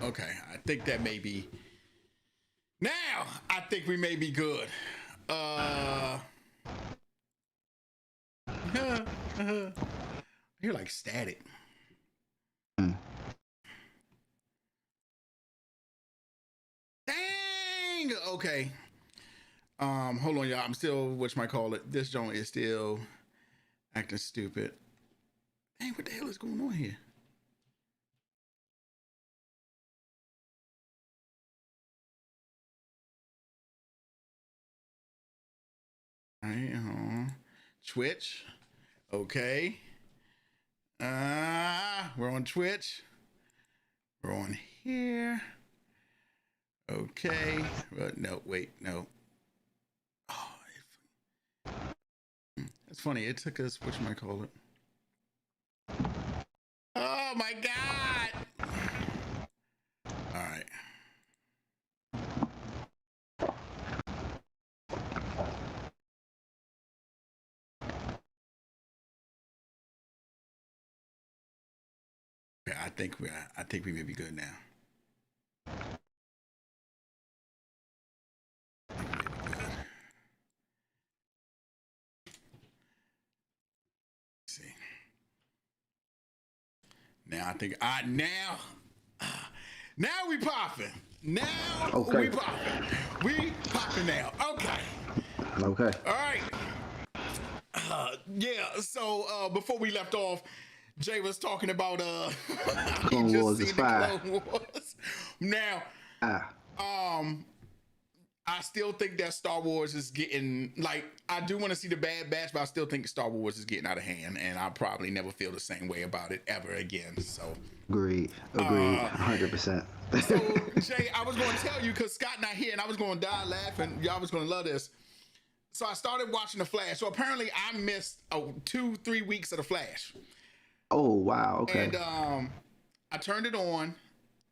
Okay, I think that may be. Now I think we may be good. You're like static. Mm. Dang. Okay. Hold on, y'all. I'm still, whatchamacallit. This joint is still acting stupid. Dang, what the hell is going on here? All right, Twitch. Okay. We're on Twitch. We're on here. Okay. No, wait, no. Oh, it's funny. It took us, whatchamacallit. Oh my God. All right. Yeah, I think we may be good now. See. Now I think now we popping. Now we popping. We popping now. Okay. Okay. All right. Yeah. So before we left off, Jay was talking about Clone Wars is fire. Clone Wars. Now, I still think that Star Wars is getting, like, I do want to see the Bad Batch, but I still think Star Wars is getting out of hand, and I'll probably never feel the same way about it ever again. So agreed, 100%. So Jay, I was going to tell you, because Scott not here, and I was going to die laughing. Y'all was going to love this. So I started watching The Flash. So apparently I missed 2-3 weeks of The Flash. Oh wow, okay. And I turned it on,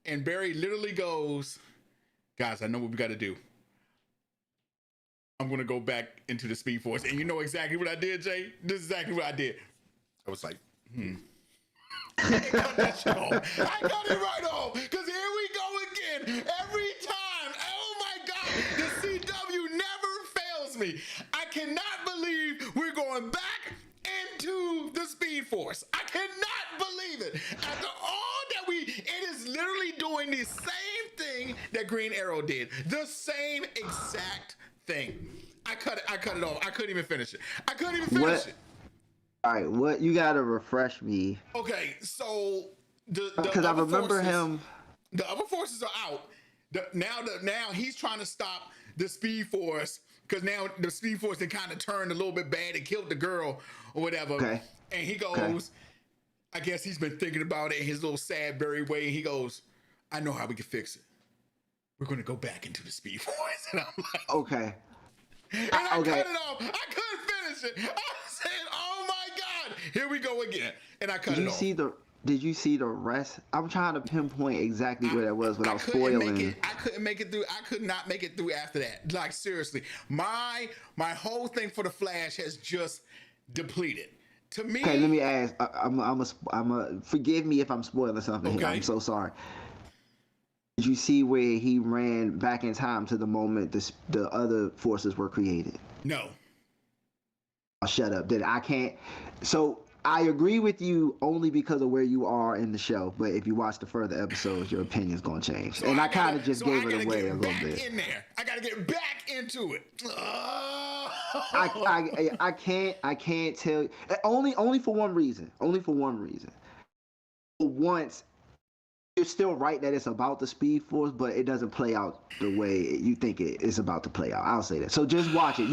and Barry literally goes, "Guys, I know what we got to do. I'm going to go back into the Speed Force." And you know exactly what I did, Jay? This is exactly what I did. I was like, I cut that shit off. I cut it right off. Because here we go again. Every time. Oh my God. The CW never fails me. I cannot believe we're going back into the Speed Force. I cannot believe it. After all that it is literally doing the same thing that Green Arrow did. The same exact thing. I cut it off. I couldn't even finish it. It. All right, what you gotta refresh me? Okay, so because I remember him. The other forces are out. Now he's trying to stop the Speed Force, because now the Speed Force had kind of turned a little bit bad and killed the girl or whatever. Okay. And he goes, I guess he's been thinking about it in his little sad Barry way. He goes, "I know how we can fix it. We're going to go back into the Speed Force." And I'm like, okay. And I cut it off. I couldn't finish it. I said, "Oh my God, here we go again." And I cut it off. Did you see the rest? I'm trying to pinpoint exactly where that was without spoiling. I couldn't make it through. I could not make it through after that. Like, seriously, my whole thing for the Flash has just depleted. To me. Okay, let me ask. I'm forgive me if I'm spoiling something here. I'm so sorry. Did you see where he ran back in time to the moment the other forces were created? No. I'll shut up. I can't. So I agree with you only because of where you are in the show. But if you watch the further episodes, your opinion's gonna change. So I kind of just gave it away a little bit. In there, I gotta get back into it. I can't tell you. Only for one reason. Once. You're still right that it's about the Speed Force, but it doesn't play out the way you think it's about to play out. I'll say that. So just watch it.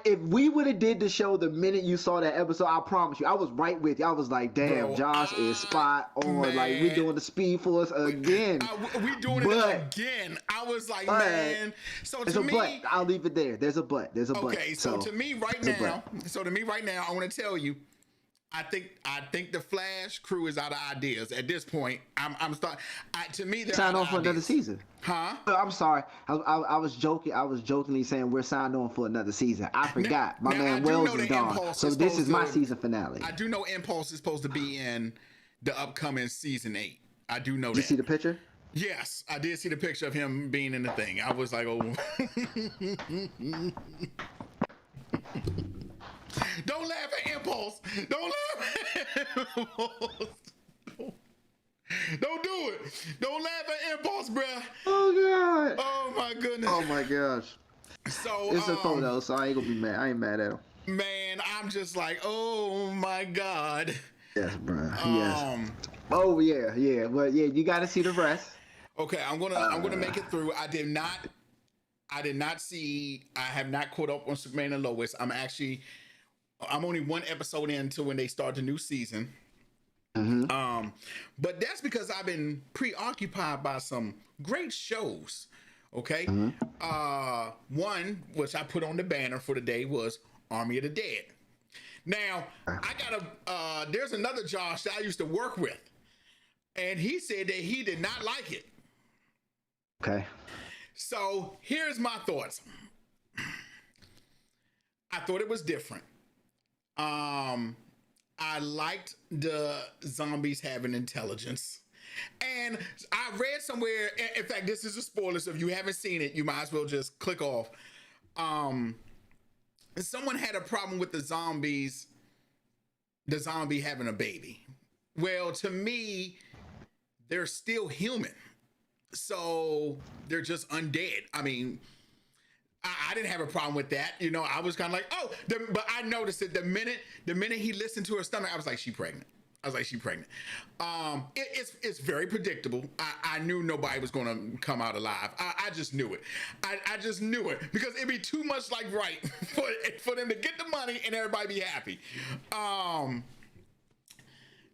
If we would have did the show the minute you saw that episode, I promise you, I was right with you. I was like, damn, bro, Josh is spot on. Man. Like, we doing the Speed Force again. We doing it again. I was like, man. So to me, but I'll leave it there. There's a but. Okay, so to me right now, I want to tell you, I think the Flash crew is out of ideas at this point. I'm starting. To me, they're signed on for another season. Huh? I'm sorry. I was joking. I was jokingly saying we're signed on for another season. I forgot. My man Wells is gone. So this is my season finale. I do know Impulse is supposed to be in the upcoming season 8. I do know that. Did you see the picture? Yes, I did see the picture of him being in the thing. I was like, oh. Don't laugh at Impulse. Don't laugh at Impulse. Don't do it. Don't laugh at Impulse, bruh. Oh god. Oh my goodness. Oh my gosh. So It's a photo, so I ain't gonna be mad. I ain't mad at him. man, I'm just like, oh my god. Yes, bro. Yes. Oh yeah, yeah. But yeah, you got to see the rest. Okay, I'm gonna make it through. I did not see. I have not caught up on Superman and Lois. I'm only one episode into when they start the new season. Mm-hmm. But that's because I've been preoccupied by some great shows. Okay. One which I put on the banner for the day was Army of the Dead. Now I got there's another Josh that I used to work with, and he said that he did not like it. Okay. So here's my thoughts. I thought it was different. I liked the zombies having intelligence. And I read somewhere, in fact, this is a spoiler, so if you haven't seen it, you might as well just click off. Someone had a problem with the zombie having a baby. Well, to me, they're still human. So they're just undead. I mean, I didn't have a problem with that. You know, I was kind of like, oh, but I noticed that the minute he listened to her stomach, I was like, she pregnant. It's very predictable. I knew nobody was going to come out alive. I just knew it. I just knew it because it'd be too much like right for them to get the money and everybody be happy.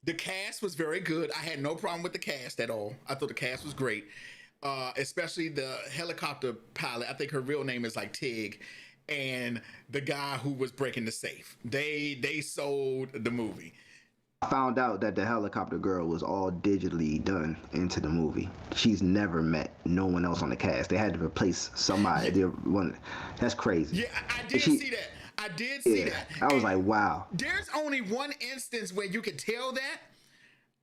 The cast was very good. I had no problem with the cast at all. I thought the cast was great. Especially the helicopter pilot. I think her real name is like Tig, and the guy who was breaking the safe. They sold the movie. I found out that the helicopter girl was all digitally done into the movie. She's never met no one else on the cast. They had to replace somebody. That's crazy. Yeah, I did see that. I did see that. I was like, wow. There's only one instance where you could tell that.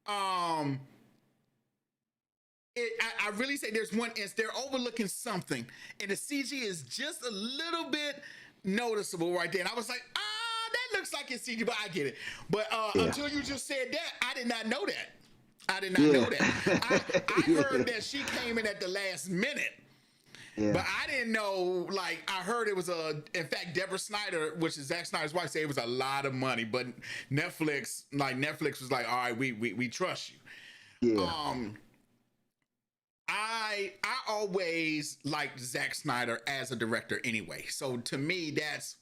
I really say there's one instance. They're overlooking something, and the CG is just a little bit noticeable right there. And I was like, that looks like it's CG, but I get it. But until you just said that, I did not know that. I did not know that. I heard that she came in at the last minute. Yeah. But I didn't know, like, I heard it was in fact, Deborah Snyder, which is Zack Snyder's wife, said it was a lot of money, but Netflix was like, all right, we trust you. Yeah. I always liked Zack Snyder as a director anyway. So to me, that's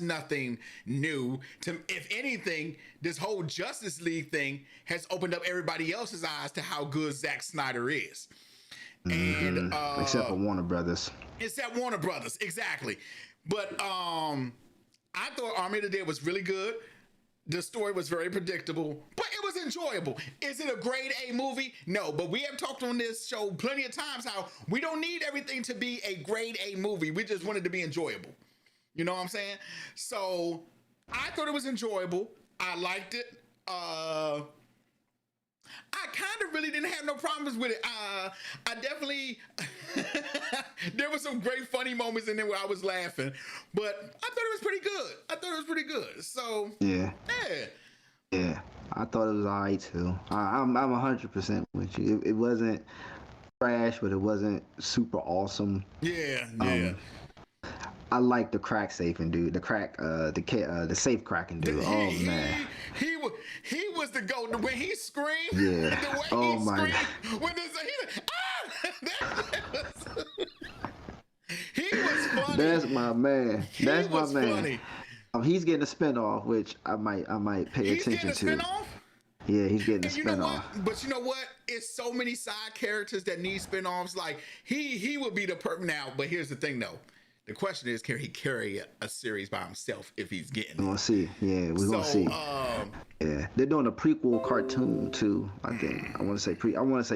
nothing new. If anything, this whole Justice League thing has opened up everybody else's eyes to how good Zack Snyder is. And except for Warner Brothers. Except Warner Brothers, exactly. But I thought Army of the Dead was really good. The story was very predictable, but it was enjoyable. Is it a grade A movie? No, but we have talked on this show plenty of times how we don't need everything to be a grade A movie. We just want it to be enjoyable. You know what I'm saying? So I thought it was enjoyable. I liked it. I kind of really didn't have no problems with it. I definitely, there were some great funny moments in there where I was laughing, but I thought it was pretty good. So yeah. I thought it was all right too. I'm 100% with you. It wasn't trash, but it wasn't super awesome. Yeah. I like the crack safing dude. The safe cracking dude. Man. He was the goat. When he screamed, yeah. The way he screamed, when he was funny. That's my man. That's my man. Funny. He's getting a spinoff, which I might pay attention to. He's getting a spinoff? Yeah, he's getting a spinoff. But you know what? It's so many side characters that need spinoffs. Like he would be the now. But here's the thing, though. The question is, can he carry a series by himself if he's getting? We're gonna see. Yeah, we're gonna see. Yeah, they're doing a prequel cartoon too. I think I want to say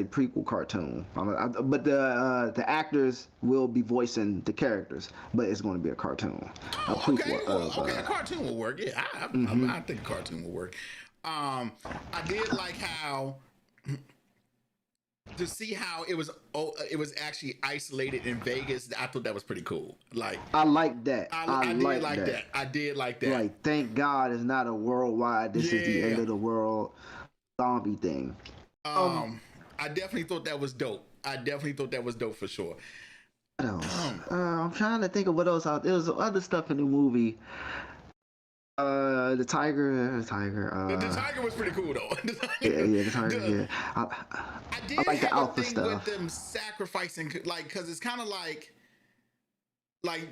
prequel cartoon. But the actors will be voicing the characters, but it's going to be a cartoon. A cartoon will work. Yeah, I think a cartoon will work. I did like how to see how it was actually isolated in Vegas. I thought that was pretty cool. Like I like that. I did like that. I did like that. Like, thank God it's not a worldwide. This is the end Yeah. of the world zombie thing. I definitely thought that was dope. I definitely thought that was dope for sure. What else? I'm trying to think of what else out there. There was other stuff in the movie. The tiger. The tiger was pretty cool though. The tiger. I did I like the have a alpha thing stuff. with them sacrificing, like, because it's kind of like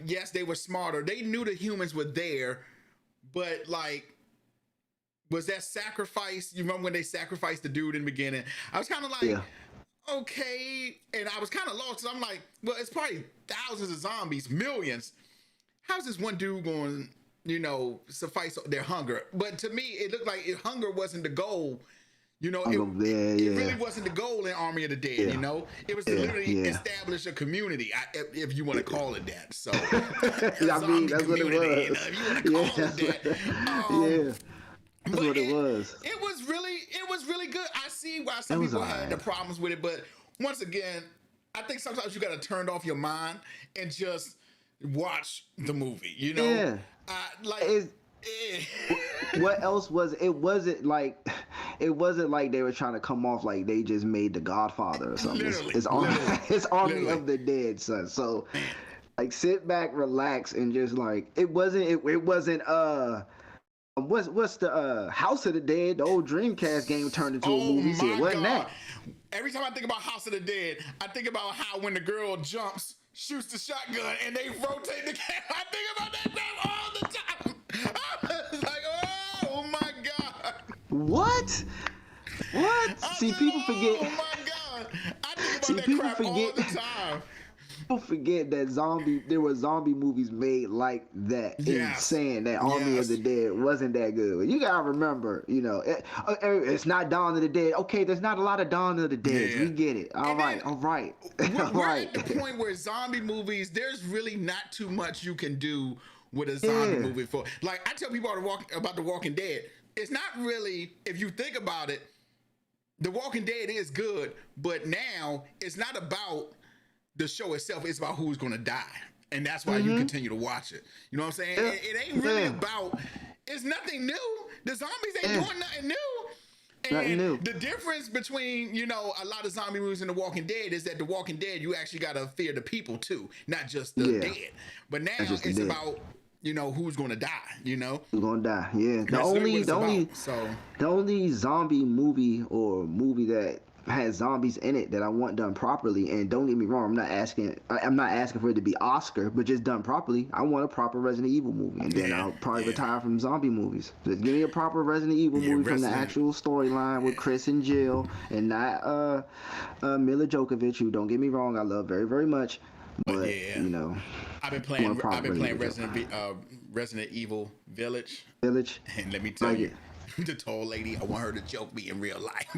yes, they were smarter. They knew the humans were there, but like, was that sacrifice? You remember when they sacrificed the dude in the beginning? I was kind of like, okay, and I was kind of lost. I'm like, well, it's probably thousands of zombies, millions. How's this one dude going, suffice their hunger? But to me, it looked like hunger wasn't the goal. It really wasn't the goal in Army of the Dead. It was to literally establish a community, if you want to call it that. So, I mean, that's what it was. If you want to call it that. That's what it was. It was really good. I see why some people had the problems with it, but once again, I think sometimes you got to turn off your mind and just watch the movie. What else was it? Wasn't like they were trying to come off like they just made The Godfather or something. It's Army of the Dead, son. So like, sit back, relax, and just like, it wasn't what's the House of the Dead, the old Dreamcast game, turned into a movie. So it wasn't that. Every time I think about House of the Dead, I think about how when the girl jumps, shoots the shotgun, and they rotate the camera. I think about that stuff all the time. I was like, oh my God. What? See, people forget. Oh my God. I think about that crap all the time. People forget that there were zombie movies made like that. And saying that Army of the Dead wasn't that good. You gotta remember, it's not Dawn of the Dead. Okay, there's not a lot of Dawn of the Dead. Yeah. We get it. All right. We're at the point where zombie movies, there's really not too much you can do with a zombie movie for. Like, I tell people about The Walking Dead. It's not really, if you think about it, The Walking Dead is good, but now it's not about the show itself. It's about who's going to die. And that's why you continue to watch it. You know what I'm saying? It ain't really about, it's nothing new. The zombies ain't doing nothing new. And the difference between, a lot of zombie movies and The Walking Dead is that The Walking Dead, you actually got to fear the people too, not just the dead. But now it's about, who's going to die, Who's going to die, yeah. The only zombie movie or movie that has zombies in it that I want done properly, and don't get me wrong, I'm not asking for it to be Oscar, but just done properly. I want a proper Resident Evil movie, and then I'll probably retire from zombie movies. Just give me a proper Resident Evil movie from the actual storyline with Chris and Jill, and not Mila Djokovic, who, don't get me wrong, I love very, very much. But I've been playing Resident Evil Village, and let me tell you, the tall lady, I want her to choke me in real life.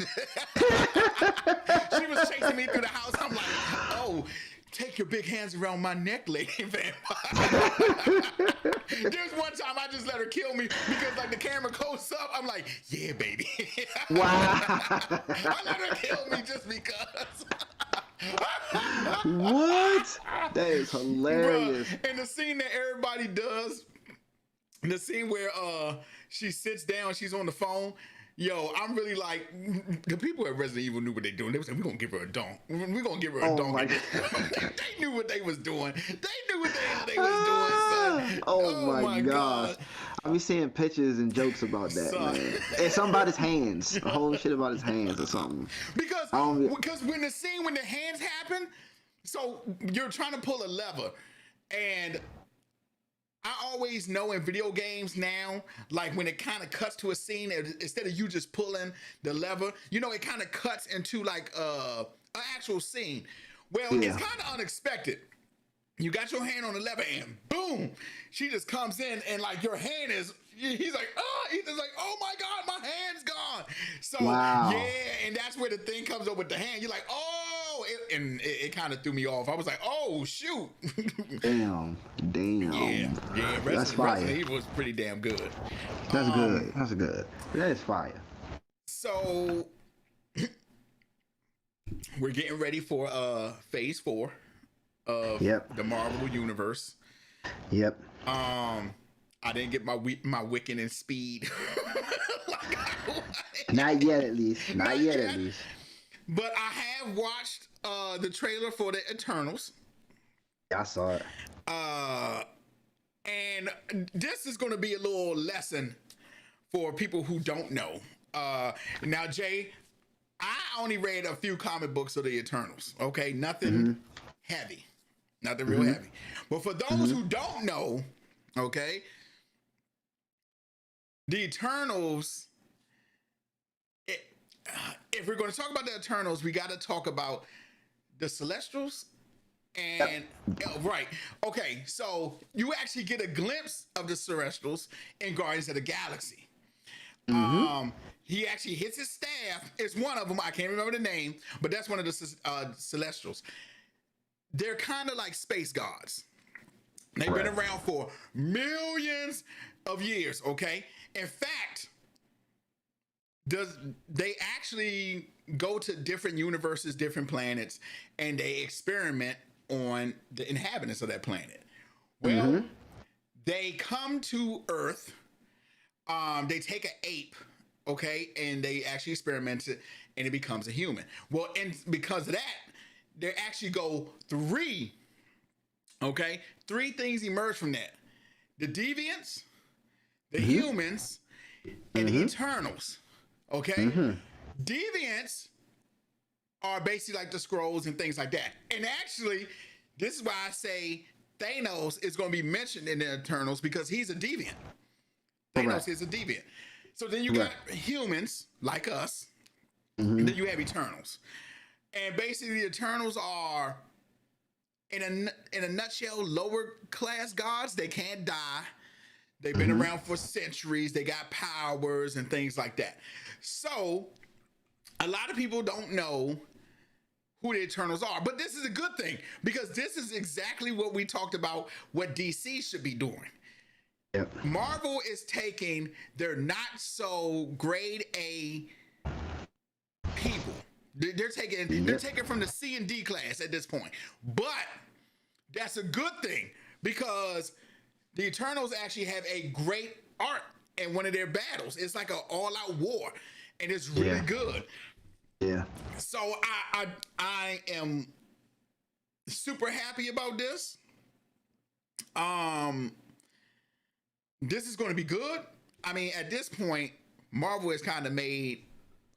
She was chasing me through the house. I'm like, oh, take your big hands around my neck, lady vampire. There's one time I just let her kill me because like the camera close up. I'm like, yeah, baby. Wow. I let her kill me just because. What? That is hilarious. Bruh, and the scene that everybody does, the scene where she sits down, she's on the phone. Yo, I'm really like, the people at Resident Evil knew what they doing. They said, we're going to give her a donk. We're going to give her a donk. They knew what they was doing. They knew what they was doing, son. Oh my God. I be seeing pictures and jokes about that, man. And something about his hands. A whole shit about his hands or something. Because when the hands happen, so you're trying to pull a lever, and I always know in video games now, like when it kind of cuts to a scene, instead of you just pulling the lever, it kind of cuts into like an actual scene. Well, it's kind of unexpected. You got your hand on the lever and boom, she just comes in and like your hand is, he's like, Ethan's like, oh my God, my hand's gone. So and that's where the thing comes up with the hand. You're like, it kind of threw me off. I was like, oh shoot. Damn. Yeah, Resident Evil was pretty damn good. That's good. That is fire. So we're getting ready for phase 4 of the Marvel universe. Yep. I didn't get my Wiccan and Speed. Not yet, at least. Not yet, at least. But I have watched the trailer for the Eternals. I saw it. And this is going to be a little lesson for people who don't know. Now, Jay, I only read a few comic books of the Eternals. Okay, nothing heavy, nothing real heavy. But for those who don't know, okay, the Eternals. If we're going to talk about the Eternals, we got to talk about the Celestials. And right, okay, so you actually get a glimpse of the Celestials in Guardians of the Galaxy. He actually hits his staff. It's one of them. I can't remember the name, but that's one of the Celestials. They're kind of like space gods. They've been around for millions of years. Okay, in fact, they actually go to different universes, different planets, and they experiment on the inhabitants of that planet. Well, they come to Earth. They take an ape, okay, and they actually experiment it, and it becomes a human. Well, and because of that, they actually go three things emerge from that: the deviants, the humans, and the Eternals. Okay, deviants are basically like the scrolls and things like that. And actually, this is why I say Thanos is going to be mentioned in the Eternals, because he's a deviant. Thanos is a deviant. So then you got humans like us, and then you have Eternals. And basically, the Eternals are, in a nutshell, lower class gods. They can't die. They've been around for centuries. They got powers and things like that. So a lot of people don't know who the Eternals are, but this is a good thing, because this is exactly what we talked about, what DC should be doing. Yep. Marvel is taking their not so grade A people. They're taking from the C and D class at this point. But that's a good thing, because the Eternals actually have a great art in one of their battles. It's like an all-out war, and it's really good. Yeah. So I am super happy about this. This is going to be good. I mean, at this point, Marvel has kind of made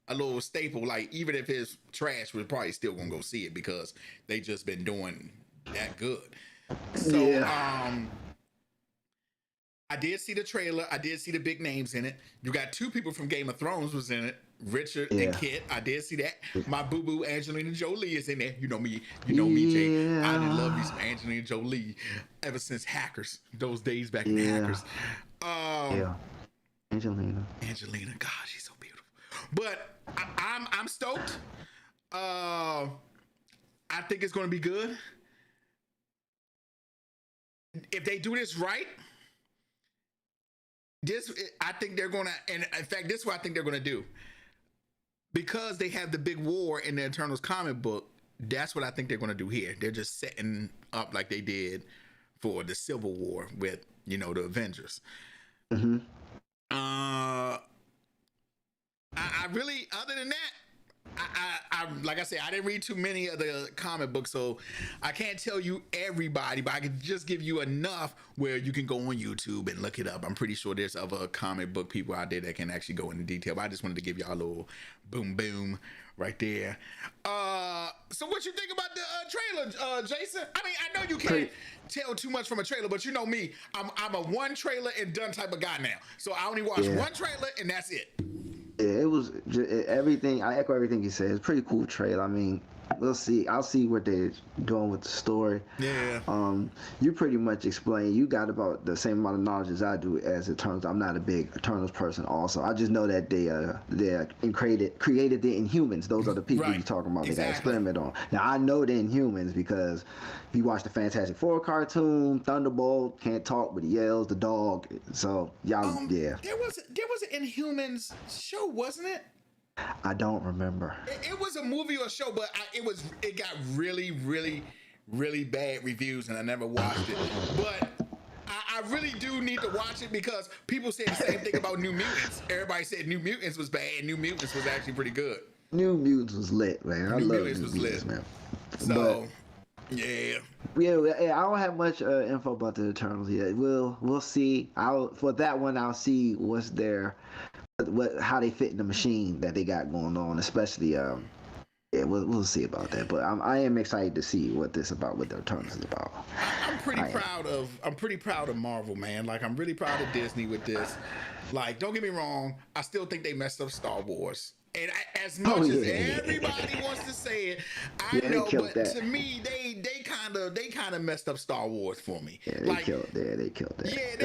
a little staple. Like, even if it's trash, we're probably still gonna go see it, because they just been doing that good. So I did see the trailer. I did see the big names in it. You got 2 people from Game of Thrones was in it, Richard and Kit. I did see that. My boo-boo Angelina Jolie is in there. You know me, Jay. I did love me some Angelina Jolie ever since Hackers. Those days back in Hackers. Angelina, God, she's so beautiful. But I'm stoked. I think it's gonna be good. If they do this right, I think they're gonna, and in fact, this is what I think they're gonna do. Because they have the big war in the Eternals comic book, that's what I think they're gonna do here. They're just setting up like they did for the Civil War with, the Avengers. I really, other than that, I like I said, I didn't read too many of the comic books, so I can't tell you everybody, but I can just give you enough where you can go on YouTube and look it up. I'm pretty sure there's other comic book people out there that can actually go into detail, but I just wanted to give y'all a little boom right there. So what you think about the trailer, Jason? I mean, I know you can't tell too much from a trailer, but you know me, I'm a one trailer and done type of guy now. So I only watch one trailer and that's it. Yeah, it was everything. I echo everything you said. It's a pretty cool trailer. I mean, we'll see. I'll see what they're doing with the story. Yeah. You pretty much explained. You got about the same amount of knowledge as I do as Eternals. I'm not a big Eternals person. Also, I just know that they created the Inhumans. Those are the people you're talking about. Exactly. They got experiment on. Now I know the Inhumans because if you watch the Fantastic Four cartoon, Thunderbolt can't talk but he yells. The dog. So y'all, There was an Inhumans show, wasn't it? I don't remember. It was a movie or show, but it got really, really, really bad reviews, and I never watched it. But I really do need to watch it because people said the same thing about New Mutants. Everybody said New Mutants was bad, and New Mutants was actually pretty good. New Mutants was lit, man. I love New Mutants, man. So, yeah. Yeah, I don't have much info about the Eternals yet. We'll see. For that one, I'll see what's there, how they fit in the machine that they got going on, especially. Yeah, we'll see about that. But I am excited to see what the Eternals is about. I'm pretty proud of Marvel, man. Like, I'm really proud of Disney with this. Like, don't get me wrong, I still think they messed up Star Wars. And as much as everybody wants to say it, I know, but to me, they kind of messed up Star Wars for me. Yeah, they killed that. Yeah,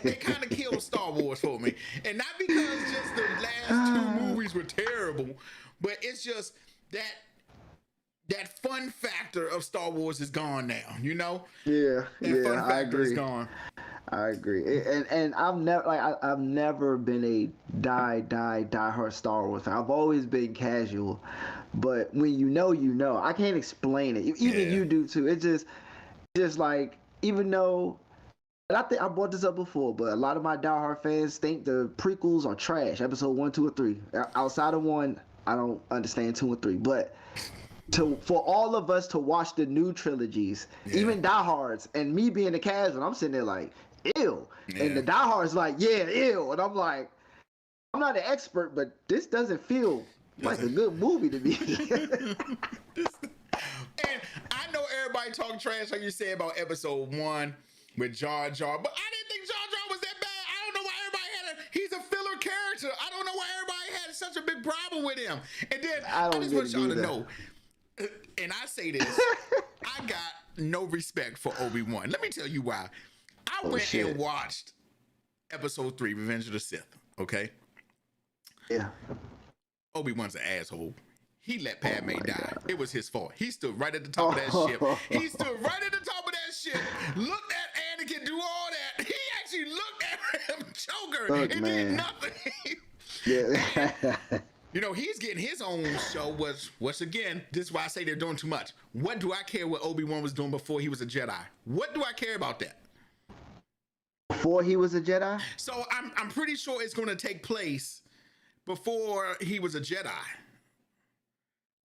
they kind of killed Star Wars for me, and not because just the last 2 movies were terrible, but it's just that fun factor of Star Wars is gone now. You know? Yeah, that fun factor I agree. is gone. I agree, and I've never been a die-hard Star Wars fan. I've always been casual, but when you know, I can't explain it. Even you do too. It's just like, even though, and I think I brought this up before, but a lot of my diehard fans think the prequels are trash. Episode 1, 2, or 3. Outside of 1, I don't understand 2 and 3, but. For all of us to watch the new trilogies, even diehards, and me being a casual, I'm sitting there like, ew. Yeah. And the diehards like, yeah, ew. And I'm like, I'm not an expert, but this doesn't feel like a good movie to me. And I know everybody talk trash, like you said, about episode 1 with Jar Jar, but I didn't think Jar Jar was that bad. I don't know why everybody he's a filler character. I don't know why everybody had such a big problem with him. And then I just want y'all to know, and I say this, I got no respect for Obi-Wan. Let me tell you why. I went and watched episode 3, Revenge of the Sith, okay? Yeah. Obi-Wan's an asshole. He let Padme die. God. It was his fault. He stood right at the top of that ship. He stood right at the top of that ship, looked at Anakin do all that. He actually looked at him choke her and did nothing. Yeah. You know, he's getting his own show, which again, this is why I say they're doing too much. What do I care what Obi-Wan was doing before he was a Jedi? What do I care about that? Before he was a Jedi? So I'm pretty sure it's going to take place before he was a Jedi.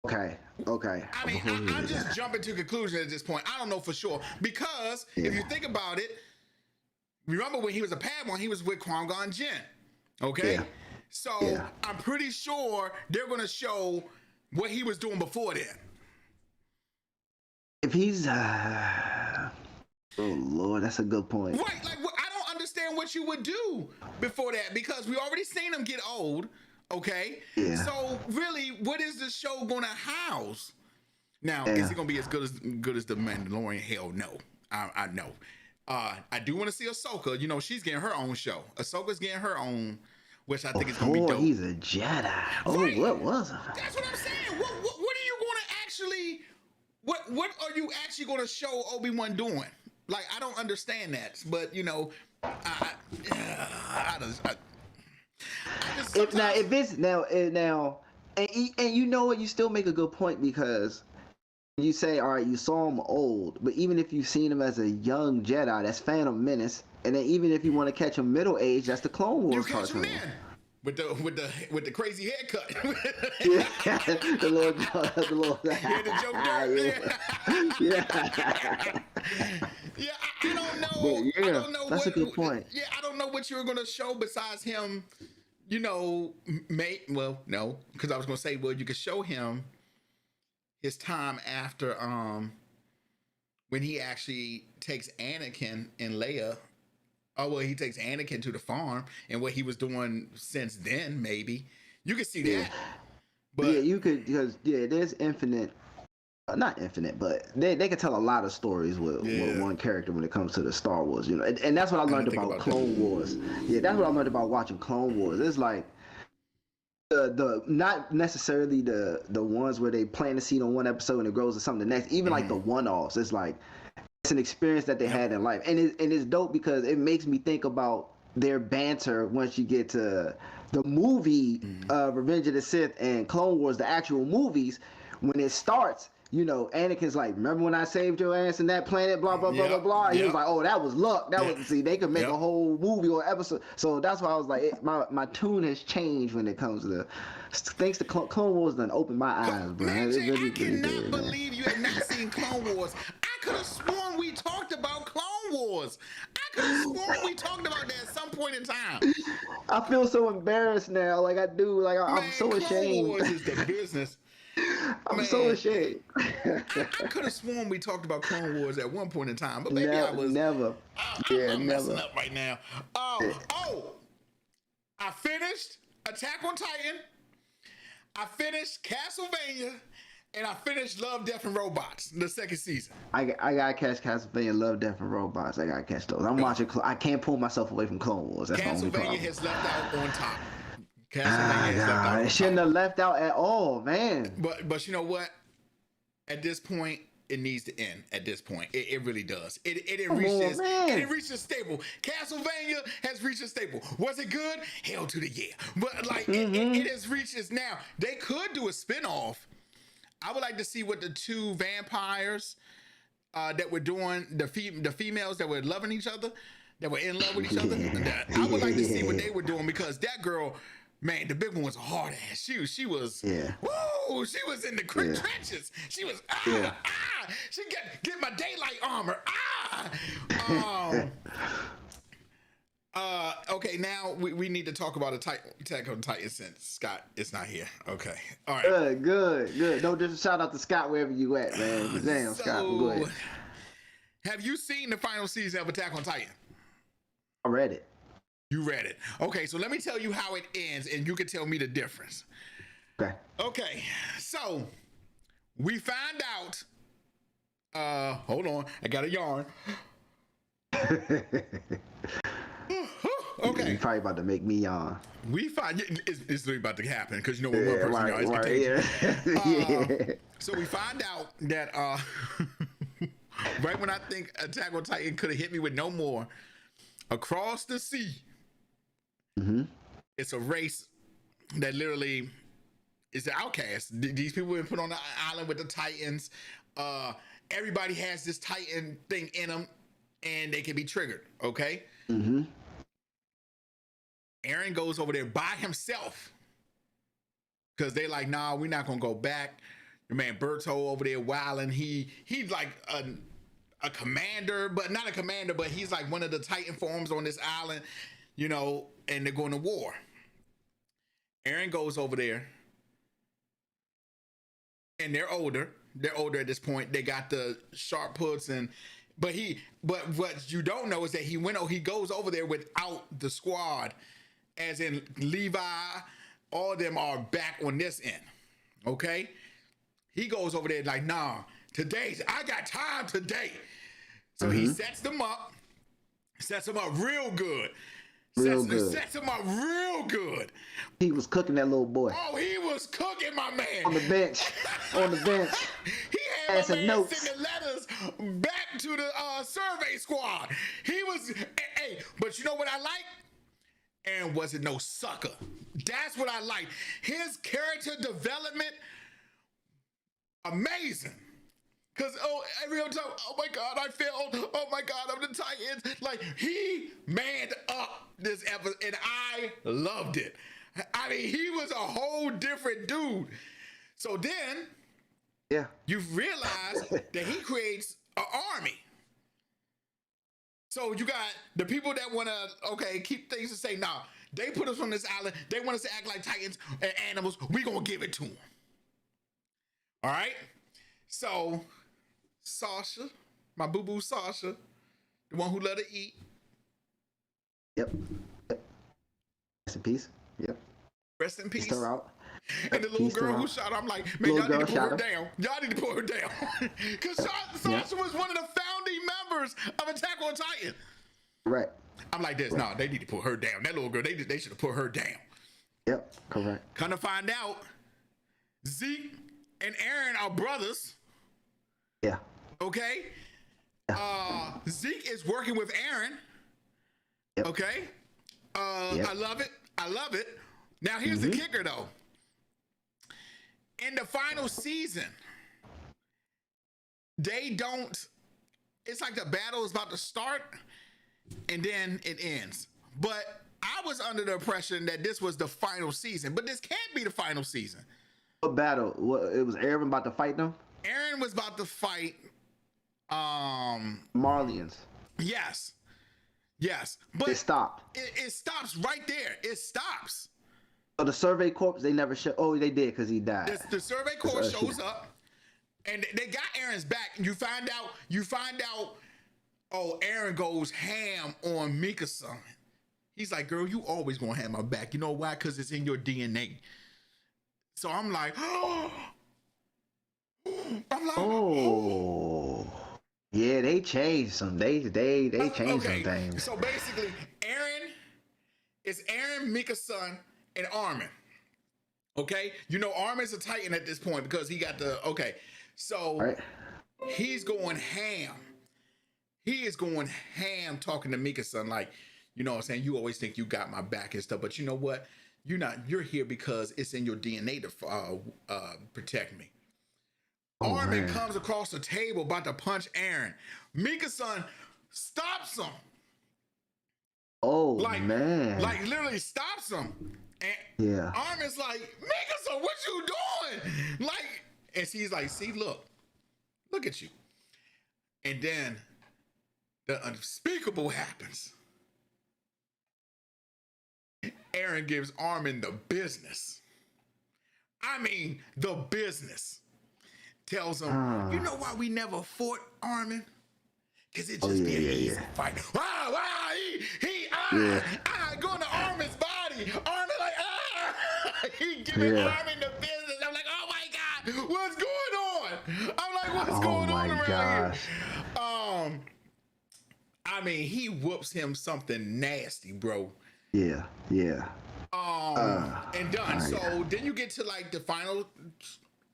Okay. I mean, I'm just jumping to conclusions at this point. I don't know for sure. Because if you think about it, remember when he was a Padawan, he was with Qui-Gon Jinn. Okay? Yeah. So I'm pretty sure they're going to show what he was doing before then. If he's... Oh, Lord, that's a good point. Right. Like, I don't understand what you would do before that because we already seen him get old. Okay? Yeah. So, really, what is the show going to house? Now, is it going to be as good as The Mandalorian? Hell no. I know. I do want to see Ahsoka. You know, she's getting her own show. Ahsoka's getting her own... which I think is going to be dope. He's a Jedi. Right. What was it? That's what I'm saying. What are you going to actually... What are you actually going to show Obi-Wan doing? Like, I don't understand that. But, you know... And you know what? You still make a good point because... you say, all right, you saw him old, but even if you've seen him as a young Jedi, that's Phantom Menace. And then even if you want to catch him middle age, that's the Clone Wars cartoon. With the crazy haircut. the little the joke Yeah, I don't know. Yeah, I don't know that's a good point. Yeah, I don't know what you were gonna show besides him, you know, no, because I was gonna say, well, you could show him his time after when he actually takes Anakin and Leia. Oh, well, he takes Anakin to the farm and what he was doing since then, maybe. You could see that. But you could, because there's not infinite, but they could tell a lot of stories with one character when it comes to the Star Wars, you know. And that's what I learned about Clone Wars. Yeah, that's what I learned about watching Clone Wars. It's like the not necessarily the ones where they plant a seed on one episode and it grows to something the next. Even like the one-offs, it's like it's an experience that they had in life, and it's dope because it makes me think about their banter once you get to the movie Revenge of the Sith and Clone Wars, the actual movies. When it starts, you know, Anakin's like, remember when I saved your ass in that planet, blah, blah, blah, blah, blah. And he was like, oh, that was luck. That was, see, they could make a whole movie or episode. So that's why I was like, my tune has changed when it comes to, thanks to Clone Wars done opened my eyes, bro. Man, Jay, I cannot believe you have not seen Clone Wars. I could have sworn we talked about Clone Wars. I could have sworn we talked about that at some point in time. I feel so embarrassed now. Like I do. Like I'm so ashamed. Clone Wars is the business. I'm so ashamed. I could have sworn we talked about Clone Wars at one point in time, but maybe I was never. I'm messing up right now. I finished Attack on Titan. I finished Castlevania, and I finished Love, Death, and Robots, the second season. I gotta catch Castlevania, Love, Death, and Robots. I gotta catch those. I'm watching. I can't pull myself away from Clone Wars. That's Castlevania the only problem. has left out on top. It shouldn't have left out at all, man. But you know what? At this point, it needs to end. At this point, it really does. It reached a staple. Castlevania has reached a staple. Was it good? Hell to the yeah. But like it has reached its now. They could do a spinoff. I would like to see what the two vampires that were doing the females that were loving each other, that were in love with each other. I would like to see what they were doing because that girl. Man, the big one was a hard ass. She was, woo, she was in the trenches. She was, she get my daylight armor, okay, now we need to talk about Attack on Titan since Scott is not here. Okay, all right. Good. No, just shout out to Scott wherever you at, man. Damn, Scott, go ahead. Have you seen the final season of Attack on Titan? I read it. You read it. Okay, so let me tell you how it ends, and you can tell me the difference. Okay, so we find out. Hold on, I got a yarn. Okay, you're probably about to make me yawn. We find it's really about to happen because you know when one person yawns, So we find out that right when I think Attack on Titan could have hit me with no more, across the sea. It's a race that literally is the outcast. These people have been put on the island with the Titans. Everybody has this Titan thing in them, and they can be triggered. Okay. Eren goes over there by himself because they're like, "Nah, we're not gonna go back." Your man Berto over there wilding. He's like a commander, but not a commander, but he's like one of the Titan forms on this island. You know, and they're going to war. Eren goes over there, and they're older. They're older at this point. They got the sharp puts, but what you don't know is that he goes over there without the squad, as in Levi. All of them are back on this end. Okay, he goes over there like, nah, I got time today. So he sets them up real good. Sets him up real good. He was cooking that little boy. Oh, he was cooking my man. On the bench. He had my man sending letters back to the survey squad. He was, hey, but you know what I like? Aaron wasn't no sucker. That's what I like. His character development, amazing. Because, every time, oh my God, I failed. Oh my God, I'm the Titans. Like, he manned up this episode, and I loved it. I mean, he was a whole different dude. So then, you realize that he creates an army. So you got the people that want to, keep things the same. Nah, they put us on this island. They want us to act like Titans and animals. We gonna give it to them. All right? So Sasha, my boo-boo Sasha, the one who let her eat. Yep. Rest in peace. Yep. Rest in peace. Her out. And the little girl who shot her, I'm like, man, y'all need to put her down. Y'all need to put her down. Because Sasha was one of the founding members of Attack on Titan. Right. I'm like this, they need to put her down. That little girl, they should have put her down. Yep, correct. Come to find out, Zeke and Eren are brothers. Yeah. Okay? Zeke is working with Eren. Yep. Okay? I love it. I love it. Now here's the kicker, though. In the final season, they don't. It's like the battle is about to start, and then it ends. But I was under the impression that this was the final season, but this can't be the final season. What battle? What, it was Aaron about to fight them? Aaron was about to fight Marlians. Yes. But it stopped. It stops right there. It stops. So the Survey Corps, they never show. Oh, they did because he died. The Survey Corps shows up, and they got Aaron's back. And you find out. Oh, Aaron goes ham on Mika's son. He's like, girl, you always gonna have my back. You know why? Because it's in your DNA. So I'm like, oh. Yeah, they changed some. They changed some things. So basically, Aaron, Mika's son, and Armin. Okay, you know Armin's a Titan at this point because he got the So he's going ham. He is going ham talking to Mika's son like, you know what I'm saying? You always think you got my back and stuff, but you know what? You're not. You're here because it's in your DNA to protect me. Armin comes across the table about to punch Aaron. Mika's son stops him. Oh, man. Like literally stops him. And Armin's like, Mika's son, what you doing? Like, and she's like, see, look at you. And then the unspeakable happens. Aaron gives Armin the business. I mean, the business. Tells him, you know why we never fought, Armin? Because it just be an easy fight. Wow, going to Armin's body. Armin like, he giving Armin the business. I'm like, oh my God, what's going on? I'm like, what's going on around here? I mean, he whoops him something nasty, bro. Yeah. And done. So then you get to like the final.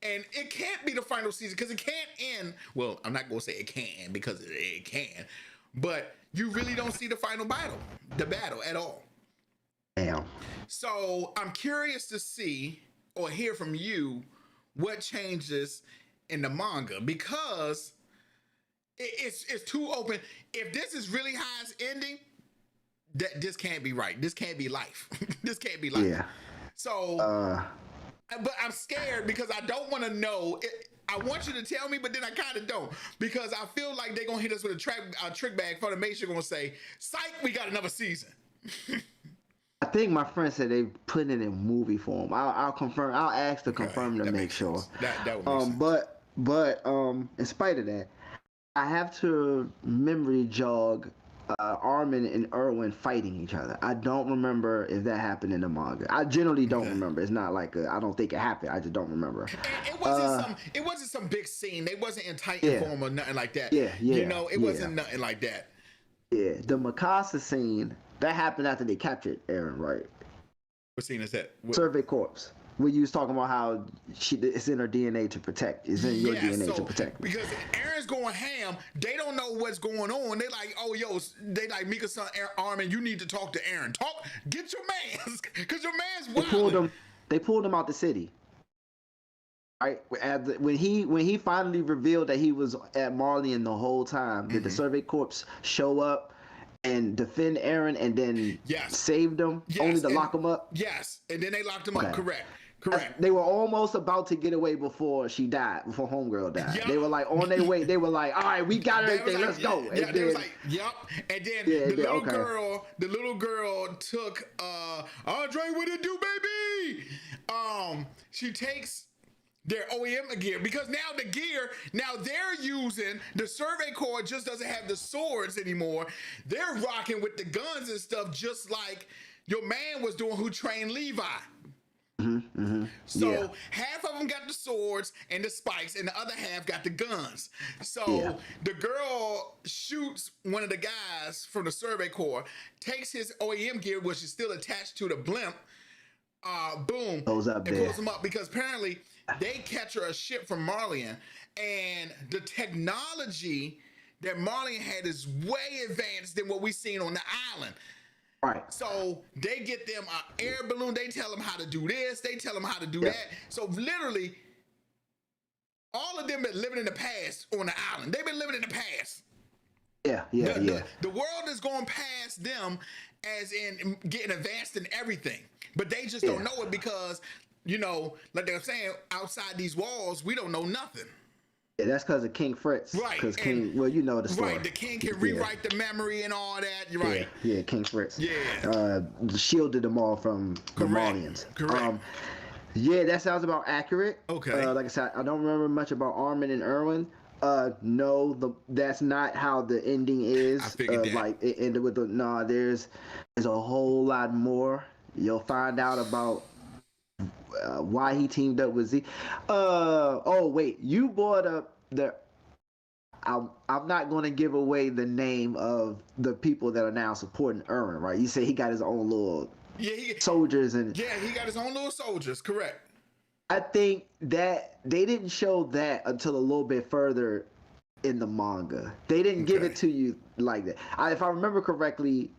And it can't be the final season because it can't end. Well, I'm not going to say it can't end because it can. But you really don't see the final battle at all. Damn. So I'm curious to see or hear from you what changes in the manga because it's too open. If this is really how it's ending, this can't be right. This can't be life. This can't be life. Yeah. So... But I'm scared because I don't want to know. I want you to tell me, but then I kind of don't because I feel like they're going to hit us with a trick bag. Funimation going to say, psych, we got another season. I think my friend said they put it in movie form. I'll confirm. I'll ask to confirm to make sure. That would make sense. But in spite of that, I have to memory jog Armin and Erwin fighting each other. I don't remember if that happened in the manga. I generally don't remember. It's not like I don't think it happened. I just don't remember. And it wasn't some big scene. They wasn't in Titan form or nothing like that. You know, it wasn't nothing like that. Yeah, the Mikasa scene that happened after they captured Aaron, right? What scene is that? Survey Corps. When you was talking about how it's in her DNA to protect. It's in your DNA to protect. Because Aaron's going ham, they don't know what's going on. They like, oh, they like Mika's son, Armin, you need to talk to Aaron. Get your mans, because your man's wild. They pulled him out the city. Right? When he finally revealed that he was at Marlian the whole time, did the Survey Corps show up and defend Aaron and then saved him only to lock him up? Yes, and then they locked him up, correct. They were almost about to get away before she died, before Homegirl died. Yep. They were like on their way. They were like, all right, we got everything. Let's go. And then, they was like, yep. And then the little girl took Andre, what it do, baby? She takes their OEM gear because now they're using the Survey Corps just doesn't have the swords anymore. They're rocking with the guns and stuff just like your man was doing who trained Levi. So half of them got the swords and the spikes and the other half got the guns. So the girl shoots one of the guys from the Survey Corps, takes his OEM gear, which is still attached to the blimp, boom, pulls him up because apparently they catch her a ship from Marlian and the technology that Marlian had is way advanced than what we seen on the island. Right. So they get them an air balloon. They tell them how to do this. They tell them how to do Yeah. that. So literally, all of them been living in the past on the island. They've been living in the past. Yeah. The world is going past them, as in getting advanced in everything. But they just don't know it because, you know, like they're saying, outside these walls, we don't know nothing. Yeah, that's because of King Fritz. Right. Because King, well, you know the story. Right, the king can rewrite the memory and all that. You're right. Yeah, King Fritz. Yeah. Shielded them all from the Malians. Correct. Yeah, that sounds about accurate. Okay. Like I said, I don't remember much about Armin and Erwin. No, that's not how the ending is. I figured that. Like it ended with there's a whole lot more. You'll find out about why he teamed up with Z. Oh wait, you brought up the. I'm not going to give away the name of the people that are now supporting Erwin, right? You say he got his own little soldiers and. Yeah, he got his own little soldiers. Correct. I think that they didn't show that until a little bit further in the manga. They didn't give it to you like that. If I remember correctly,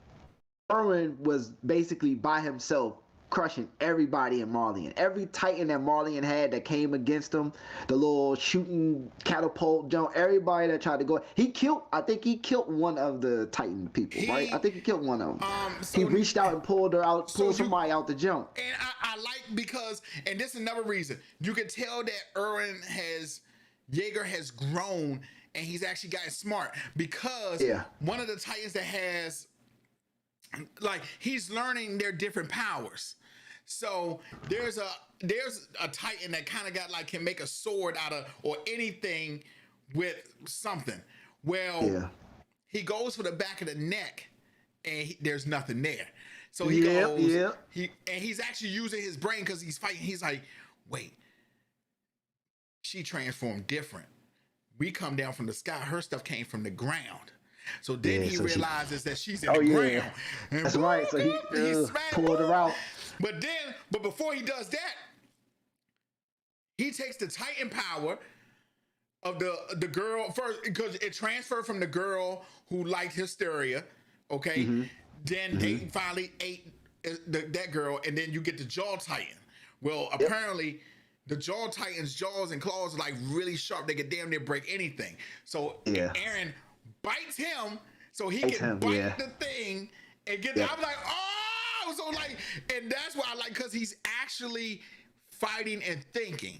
Erwin was basically by himself crushing everybody in Marlian. Every Titan that Marlian had that came against him, the little shooting catapult jump, everybody that tried to go. I think he killed one of the Titan people, right? I think he killed one of them. He reached out and pulled somebody out the jump. And I like because, and this is another reason, you can tell that Jaeger has grown and he's actually gotten smart because one of the Titans that has, like, he's learning their different powers. So there's a Titan that kind of got like can make a sword out of or anything with something. Well, he goes for the back of the neck and there's nothing there. So he goes, he's actually using his brain because he's fighting. He's like, wait, she transformed different. We come down from the sky. Her stuff came from the ground. So then he realizes that she's in the ground. And that's right. So he pulled her out. But before he does that, he takes the Titan power of the girl first because it transferred from the girl who liked hysteria. Okay. Then they finally ate that girl, and then you get the Jaw Titan. Well, apparently the Jaw Titan's jaws and claws are like really sharp. They can damn near break anything. So Eren bites him so he can bite the thing and get I'm like, oh, so like, and that's why I like, because he's actually fighting and thinking.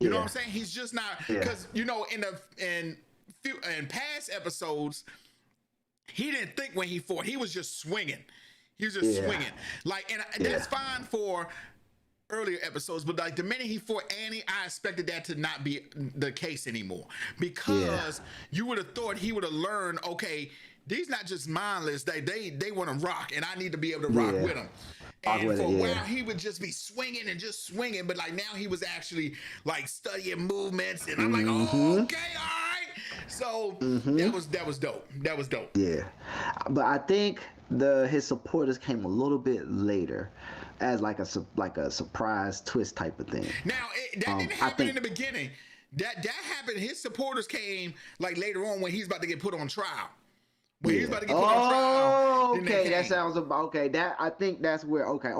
You know what I'm saying? He's just not, because you know, in past episodes, he didn't think when he fought. He was just swinging. He was just swinging. Like, and that's fine for earlier episodes, but like the minute he fought Annie, I expected that to not be the case anymore, because you would have thought he would have learned, okay, these not just mindless, they want to rock, and I need to be able to rock with them. And for a while he would just be swinging and just swinging, but like now he was actually like studying movements, and I'm like, oh, okay, all right. So that was dope. That was dope. Yeah, but I think his supporters came a little bit later, as like a surprise twist type of thing. Now that didn't happen in the beginning. That happened. His supporters came like later on when he's about to get put on trial. When he's about to get put on trial. Okay, that sounds about okay. That I think that's where okay,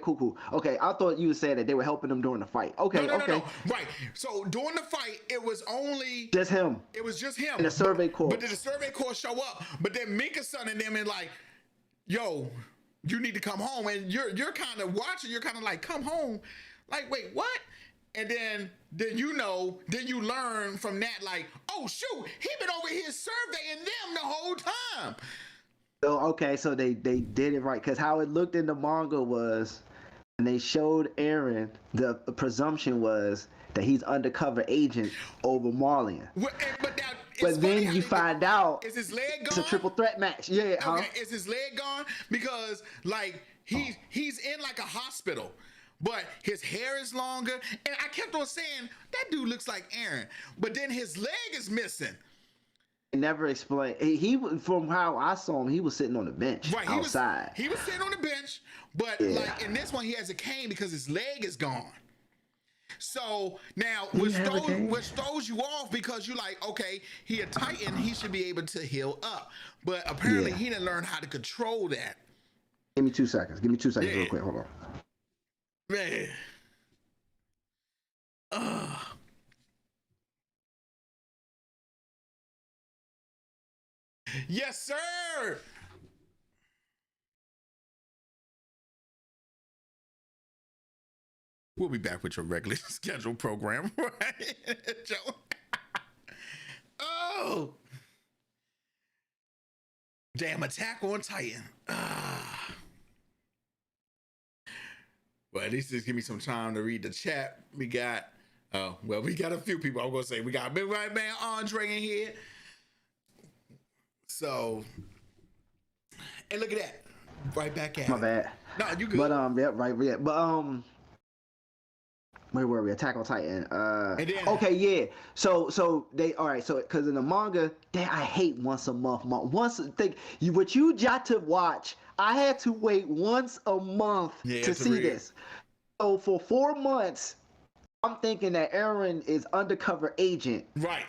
cool. Okay, I thought you said that they were helping him during the fight. Okay, no. Right. So during the fight, it was only just him. It was just him. And the survey corps. But did the survey corps show up? But then Minka's son and them is like, yo, you need to come home. And you're kind of watching. You're kind of like, come home. Like, wait, what? And then you learn from that, like, oh shoot, he been over here surveying them the whole time. So okay, so they did it right, because how it looked in the manga was, when they showed Eren, the presumption was that he's undercover agent over Marlian. But then you find out is his leg gone? It's a triple threat match. Yeah. Okay, is his leg gone? Because like he's in like a hospital, but his hair is longer, and I kept on saying that dude looks like Eren, but then his leg is missing. Never explained. He from how I saw him, he was sitting on the bench outside. He was sitting on the bench, but like in this one, he has a cane because his leg is gone. So now, He have a game? which throws you off because you like, okay, he a Titan, he should be able to heal up, but apparently Yeah. he didn't learn how to control that. Give me 2 seconds. Give me 2 seconds Yeah. real quick. Hold on. Man. Yes, sir. We'll be back with your regularly scheduled program, right, Joe? Oh, damn! Attack on Titan. Well, at least just give me some time to read the chat. We got, we got a few people. I'm gonna say we got Big Right Man Andre in here. So, and look at that, right back at My it. bad. No, you good. But yeah, right, yeah. But where were we? Attack on Titan. And then- okay, yeah. So they all right. So because in the manga, I hate once a month. What you got to watch. I had to wait once a month to see read. this. So for 4 months, I'm thinking that Eren is undercover agent Right.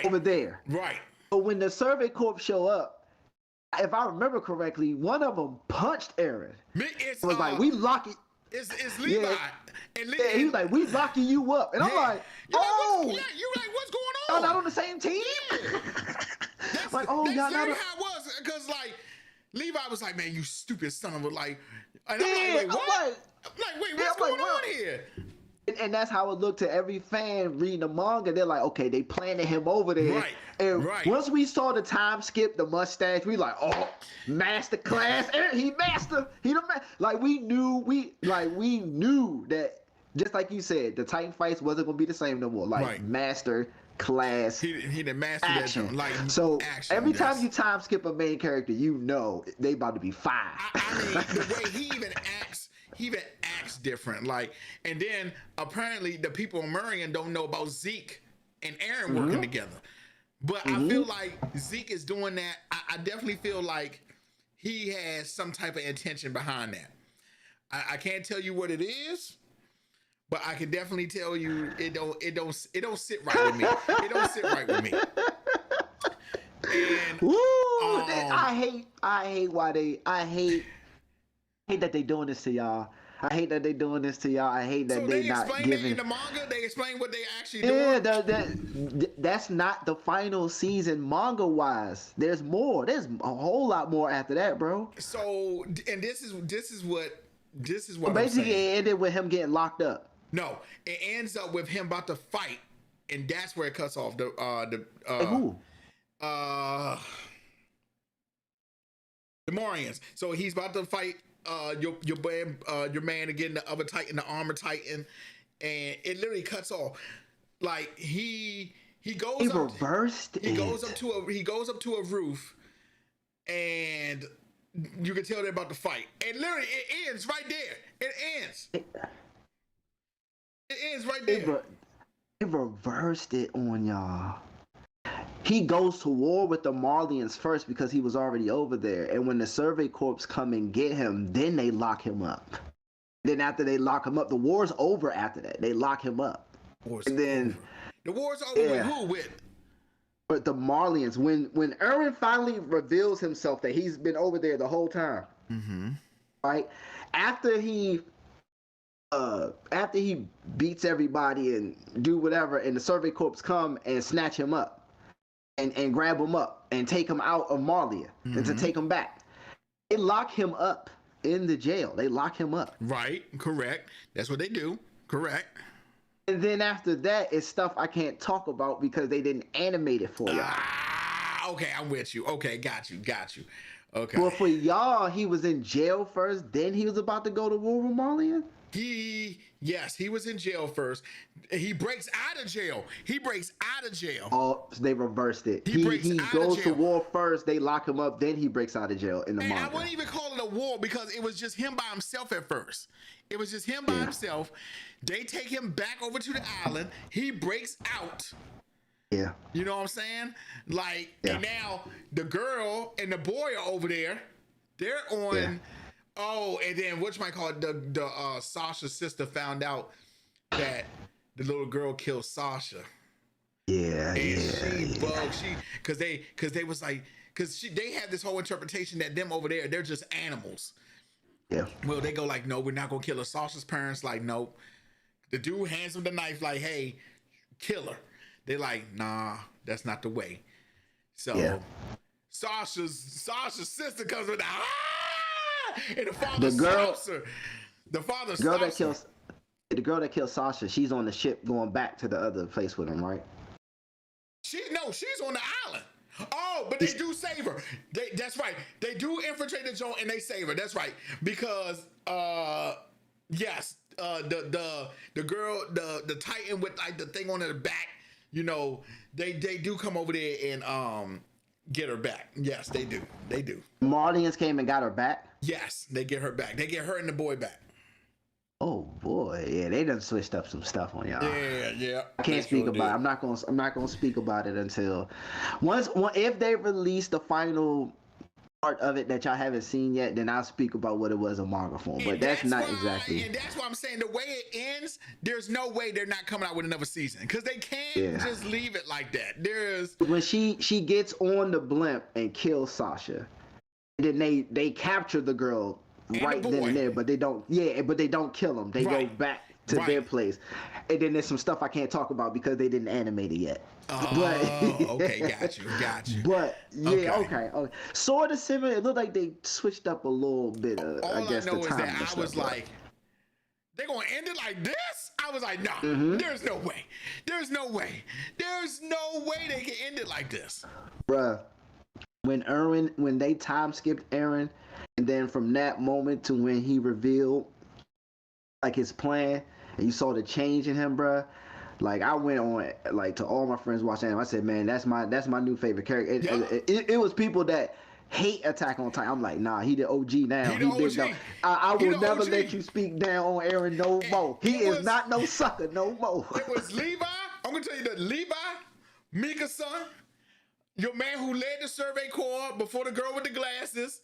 over there. Right. But when the Survey Corps show up, if I remember correctly, one of them punched Eren. It was like, we lock it. It's Levi. Yeah. And Yeah, he was like, we locking you up. And I'm like, oh. You're like, what's going Y'all on? not on the same team? That's, like, oh, that's y'all exactly not. how it was. Because, like, Levi was like, man, you stupid son of a, like, and Yeah, I'm like, wait, what? I'm I'm like, wait, yeah, what's I'm like, going on here? And that's how it looked to every fan reading the manga. They're like, okay, they planted him over there. Right, And right. once we saw the time skip, the mustache, we like, oh, master class. He master. He the man. Like we knew that. Just like you said, the Titan fights wasn't gonna be the same no more. Like Right. master class. He done mastered Action. that. Like, So action, every time yes. you time skip a main character, you know they about to be fire. I mean, the way he even acts different. Like, and then apparently the people in Murian don't know about Zeke and Eren working together. But I feel like Zeke is doing that. I definitely feel like he has some type of intention behind that. I can't tell you what it is, but I can definitely tell you it don't sit right with me. It don't sit right with me. And Woo! I hate that they doing this to y'all. I hate that they doing this to y'all. I hate that so they they not explain giving. that in the manga. They explain what they actually Yeah, doing. that's not the final season manga wise. There's more. There's a whole lot more after that, bro. So, and this is what I'm Basically, saying. it ended with him getting locked up. No, it ends up with him about to fight, and that's where it cuts off. Who? The Morians. So he's about to fight your man again, the other Titan, the armor Titan, and it literally cuts off. Like he goes He up, reversed he it. goes up to a roof, and you can tell they're about to fight. And literally, it ends right there. It ends. It ends right there. They reversed it on y'all. He goes to war with the Marlians first because he was already over there. And when the Survey Corps come and get him, then they lock him up. Then after they lock him up, the war's over after that. They lock him up. And then the war's over with who? With? But the Marlians, when Eren finally reveals himself that he's been over there the whole time, right? After he beats everybody and do whatever, and the Survey Corps come and snatch him up and grab him up and take him out of Marlia and to take him back, they lock him up in the jail. They lock him up. Right, correct. That's what they do. Correct. And then after that, it's stuff I can't talk about because they didn't animate it for y'all. Okay, I'm with you. Okay, got you. Okay. Well, for y'all, he was in jail first, then he was about to go to war with Marlian? Yes, he was in jail first. He breaks out of jail. Oh, so they reversed it. He goes to war first, they lock him up, then he breaks out of jail in the And manga. I wouldn't even call it a war because it was just him by himself at first. It was just him by himself. They take him back over to the island. He breaks out. Yeah. You know what I'm saying? Like, and now the girl and the boy are over there. They're on. Yeah. Oh, and then whatchamacallit, the Sasha's sister found out that the little girl killed Sasha. Yeah, And yeah, she bugged, because they was like, they had this whole interpretation that them over there, they're just animals. yeah. Well, they go like, no, we're not gonna kill her. Sasha's parents like, nope. The dude hands him the knife like, hey, kill her. They're like, nah, that's not the way. So Yeah. Sasha's sister comes with and the father The girl- stops her. The father Girl that stops her. kills the girl that killed Sasha, she's on the ship going back to the other place with him, right? She's on the island. Oh, but they do save her. That's right. They do infiltrate the joint and they save her. That's right. Because yes, the girl, the Titan with like the thing on her back, they do come over there and get her back. Yes, they do. They do. Marlians came and got her back. Yes, they get her back. They get her and the boy back. Oh boy, yeah, they done switched up some stuff on y'all. Yeah. I can't speak about it. I'm not gonna speak about it until if they release the final part of it that y'all haven't seen yet, then I'll speak about what it was in manga form. But that's not exactly. And that's why I'm saying the way it ends, there's no way they're not coming out with another season because they can't just leave it like that. There's when she gets on the blimp and kills Sasha, and then they capture the girl right then and there, but they don't. Yeah, but they don't kill them. They go back to their place, and then there's some stuff I can't talk about because they didn't animate it yet. Okay, got you. But yeah, okay. Sort of similar. It looked like they switched up a little bit. I guess know the time. Is that I was like, they're gonna end it like this? I was like, nah, there's no way. There's no way they can end it like this. Bruh, when they time skipped Eren, and then from that moment to when he revealed like his plan, and you saw the change in him, bruh. Like I went on like to all my friends watching anime. I said, man, that's my new favorite character. It was people that hate Attack on Titan. I'm like, nah, he the OG now. He did no. I will never let you speak down on Eren no more. He is not no sucker no more. It was Levi. I'm gonna tell you that Levi, Mika's son, your man who led the Survey Corps before the girl with the glasses.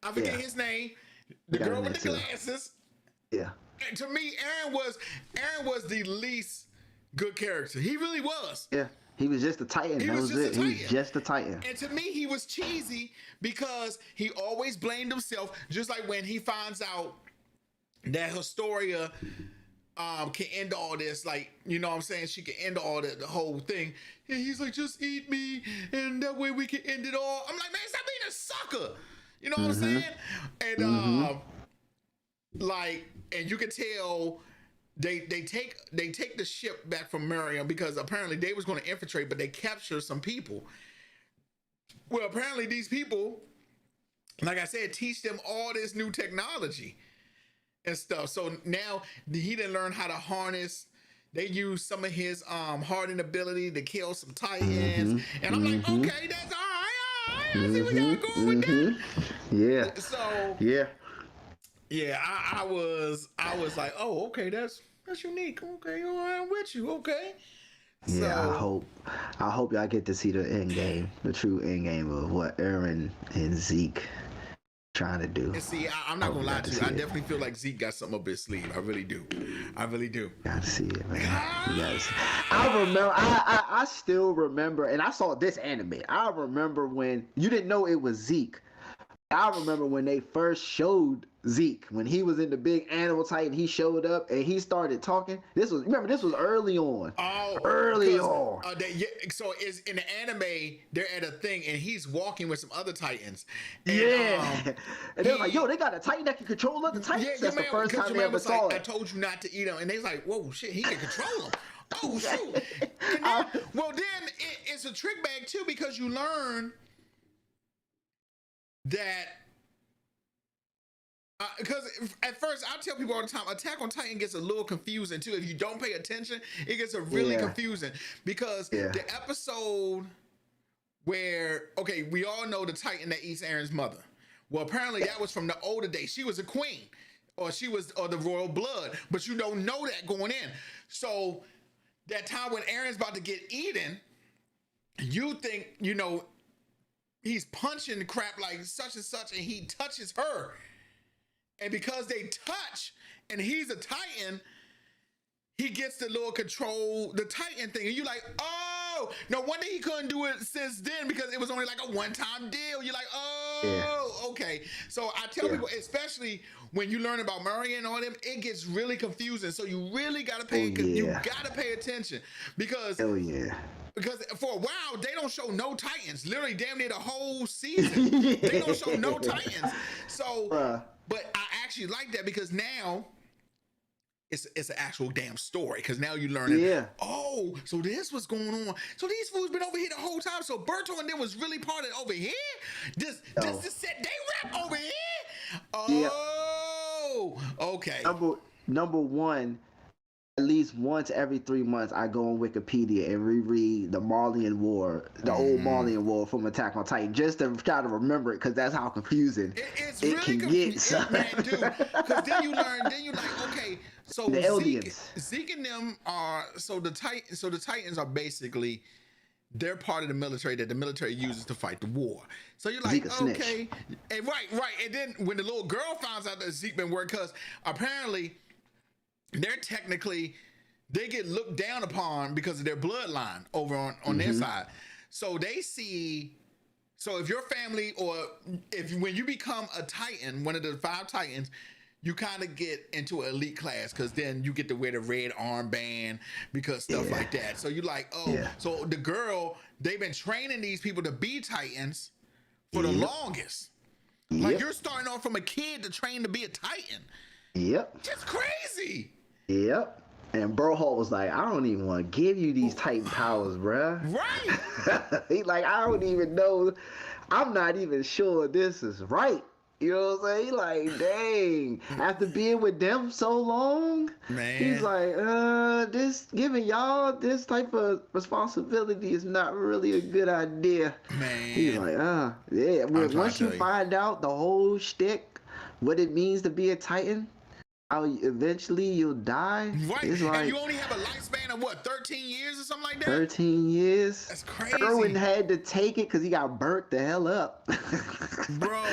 I forget his name. The girl with the glasses. Yeah. And to me, Eren was the least good character. He really was. Yeah. He was just a Titan. That was it. He was just a Titan. And to me, he was cheesy because he always blamed himself. Just like when he finds out that Historia can end all this, like, you know what I'm saying? She can end all the whole thing. And he's like, just eat me, and that way we can end it all. I'm like, man, stop being a sucker. You know what I'm saying? And and you can tell they take the ship back from Miriam because apparently they was going to infiltrate, but they capture some people. Well, apparently these people, like I said, teach them all this new technology and stuff. So now he didn't learn how to harness. They use some of his hardened ability to kill some Titans, and I'm like, okay, that's all right. I see where y'all going with that. Yeah. So yeah, I was like, oh, okay, that's unique. Okay, all right, I'm with you. Okay. Yeah, I hope y'all get to see the end game, the true end game of what Eren and Zeke trying to do. And see, I'm not gonna lie to you. I definitely feel like Zeke got something up his sleeve. I really do. Gotta see it, man. Yes. I still remember, and I saw this anime. I remember when you didn't know it was Zeke. I remember when they first showed Zeke, when he was in the big animal Titan, he showed up and he started talking. This was early on. Oh, early on. So is in the anime, they're at a thing and he's walking with some other Titans. And, and they're like, yo, they got a Titan that can control other Titans. That's the first time they ever saw it. I told you not to eat them. And they was like, whoa, shit, he can control them. Oh, shoot. Well, then it's a trick bag too, because you learn that because at first I tell people all the time, Attack on Titan gets a little confusing too. If you don't pay attention, it gets really confusing because the episode where, okay, we all know the Titan that eats Eren's mother. Well, apparently that was from the older days. She was a queen, or the royal blood, but you don't know that going in. So that time when Eren's about to get eaten, you think, he's punching crap like such and such, and he touches her. And because they touch, and he's a Titan, he gets the little control, the Titan thing, and you're like, oh, no wonder he couldn't do it since then, because it was only like a one-time deal. You're like, oh, okay. So I tell people, especially when you learn about Murray and all them, it gets really confusing. So you really gotta pay, you gotta pay attention, because because for a while they don't show no Titans. Literally, damn near the whole season, they don't show no Titans. So, but I actually like that, because now it's an actual damn story, because now you learn oh, so this was going on. So these fools been over here the whole time. So Berto and them was really part of over here. This to set they rap over here. Oh, okay. Number one, at least once every 3 months, I go on Wikipedia and reread the Marleyan War, the old Marleyan War from Attack on Titan, just to try to remember it, because that's how confusing it's it really can get. Man, dude, because then you learn, then you're like, okay, so the aliens. Zeke and them are, so the Titans are basically, they're part of the military that the military uses to fight the war. So you're like, okay, and right, and then when the little girl finds out that Zeke been working, because apparently they're technically, they get looked down upon because of their bloodline over on their side. So they see, so if your family, or when you become a Titan, one of the 5 Titans, you kind of get into an elite class, because then you get to wear the red armband, because stuff like that. So you're like, so the girl, they've been training these people to be Titans for the longest. Like, you're starting off from a kid to train to be a Titan. Just crazy. And Burhall was like, I don't even want to give you these Titan powers, bruh. Right. He like, I don't even know. I'm not even sure this is right. You know what I'm saying? Like, dang. After being with them so long, he's like, this giving y'all this type of responsibility is not really a good idea. He's like, once you find out the whole shtick, what it means to be a Titan, how eventually you'll die. Right. It's and like, you only have a lifespan of what, 13 years or something like that? 13 years. That's crazy. Erwin had to take it because he got burnt the hell up. Bro.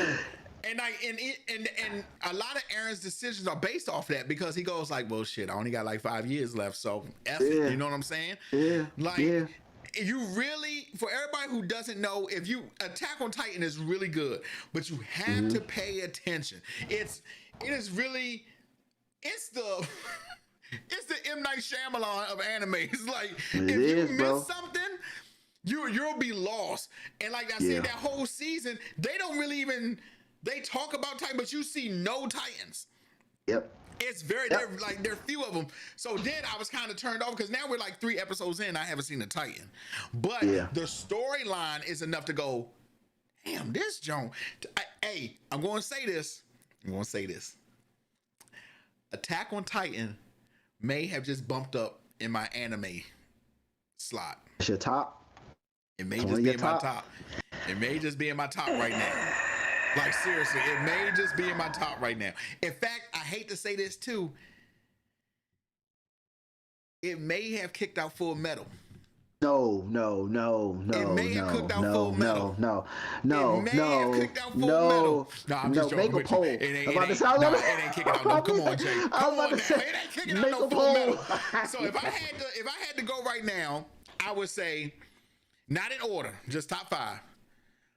And a lot of Aaron's decisions are based off that, because he goes like, well, shit, I only got like 5 years left, so F it, you know what I'm saying? You really, for everybody who doesn't know, if you, Attack on Titan is really good, but you have to pay attention. It is really, it's the M. Night Shyamalan of anime. It's like, if you miss something, you'll be lost. And like I said, that whole season, they don't really even, they talk about Titan, but you see no Titans. It's very, there are few of them. So then I was kind of turned off, because now we're like 3 episodes in, I haven't seen a Titan. But the storyline is enough to go, damn, this Joan. Hey, I'm going to say this. Attack on Titan may have just bumped up in my anime slot. It's your top? It may just be in my top. It may just be in my top right now. Like, seriously, it may just be in my top right now. In fact, I hate to say this too. It may have kicked out Full Metal. No. It may have kicked out Full Metal. No. It may have kicked out Full Metal. No, I'm just joking. Make a poll. It ain't kicking out. No, come on, Jay. Come on, it ain't kicking out no Full Metal. So if I had to go right now, I would say, not in order, just top 5.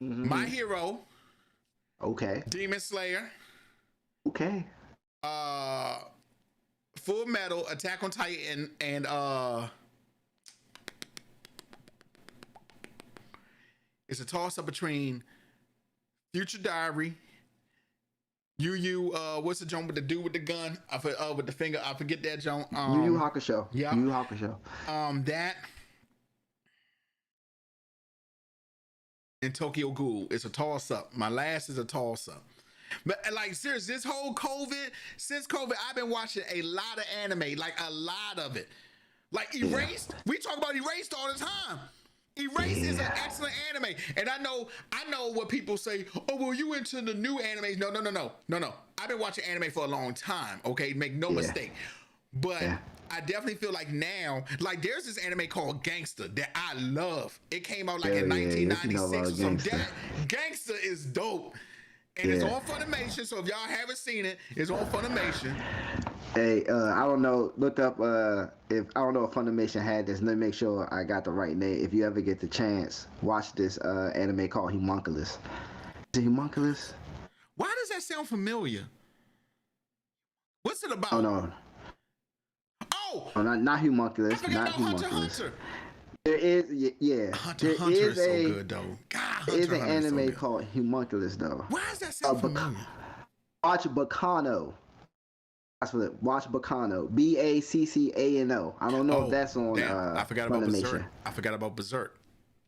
My Hero. Okay. Demon Slayer. Okay. Full Metal, Attack on Titan, and it's a toss up between Future Diary, what's the joint with the dude with the gun? With the finger, I forget that joint. Yu Yu Hakusho. Yeah. Yu Yu Hakusho. That and Tokyo Ghoul. It's a toss up. My last is a toss up. But like, seriously, this whole since COVID, I've been watching a lot of anime, like a lot of it. Like Erased, we talk about Erased all the time. Erased is an excellent anime, and I know what people say. Oh, well, you into the new animes? No. I've been watching anime for a long time. Okay, make no mistake. But I definitely feel like now, like there's this anime called Gangsta that I love. It came out like in 1996 or something. Gangsta is dope. And it's on Funimation, so if y'all haven't seen it, it's on Funimation. Hey, I don't know. Look up if I don't know if Funimation had this. Let me make sure I got the right name. If you ever get the chance, watch this anime called Homunculus. Is it Homunculus? Why does that sound familiar? What's it about? Oh no. Oh, Oh, not Homunculus. I forgot Not about Hunter Homunculus. Hunter. There is, yeah. Hunter There Hunter is is so good though. God, there is Hunter an Hunter is so anime good. called Homunculus though. Why does that sound familiar? Watch Bacano. That's what it. Watch Bacano. Baccano. I don't know if that's on. Damn, I forgot about Funimation. Berserk. I forgot about Berserk.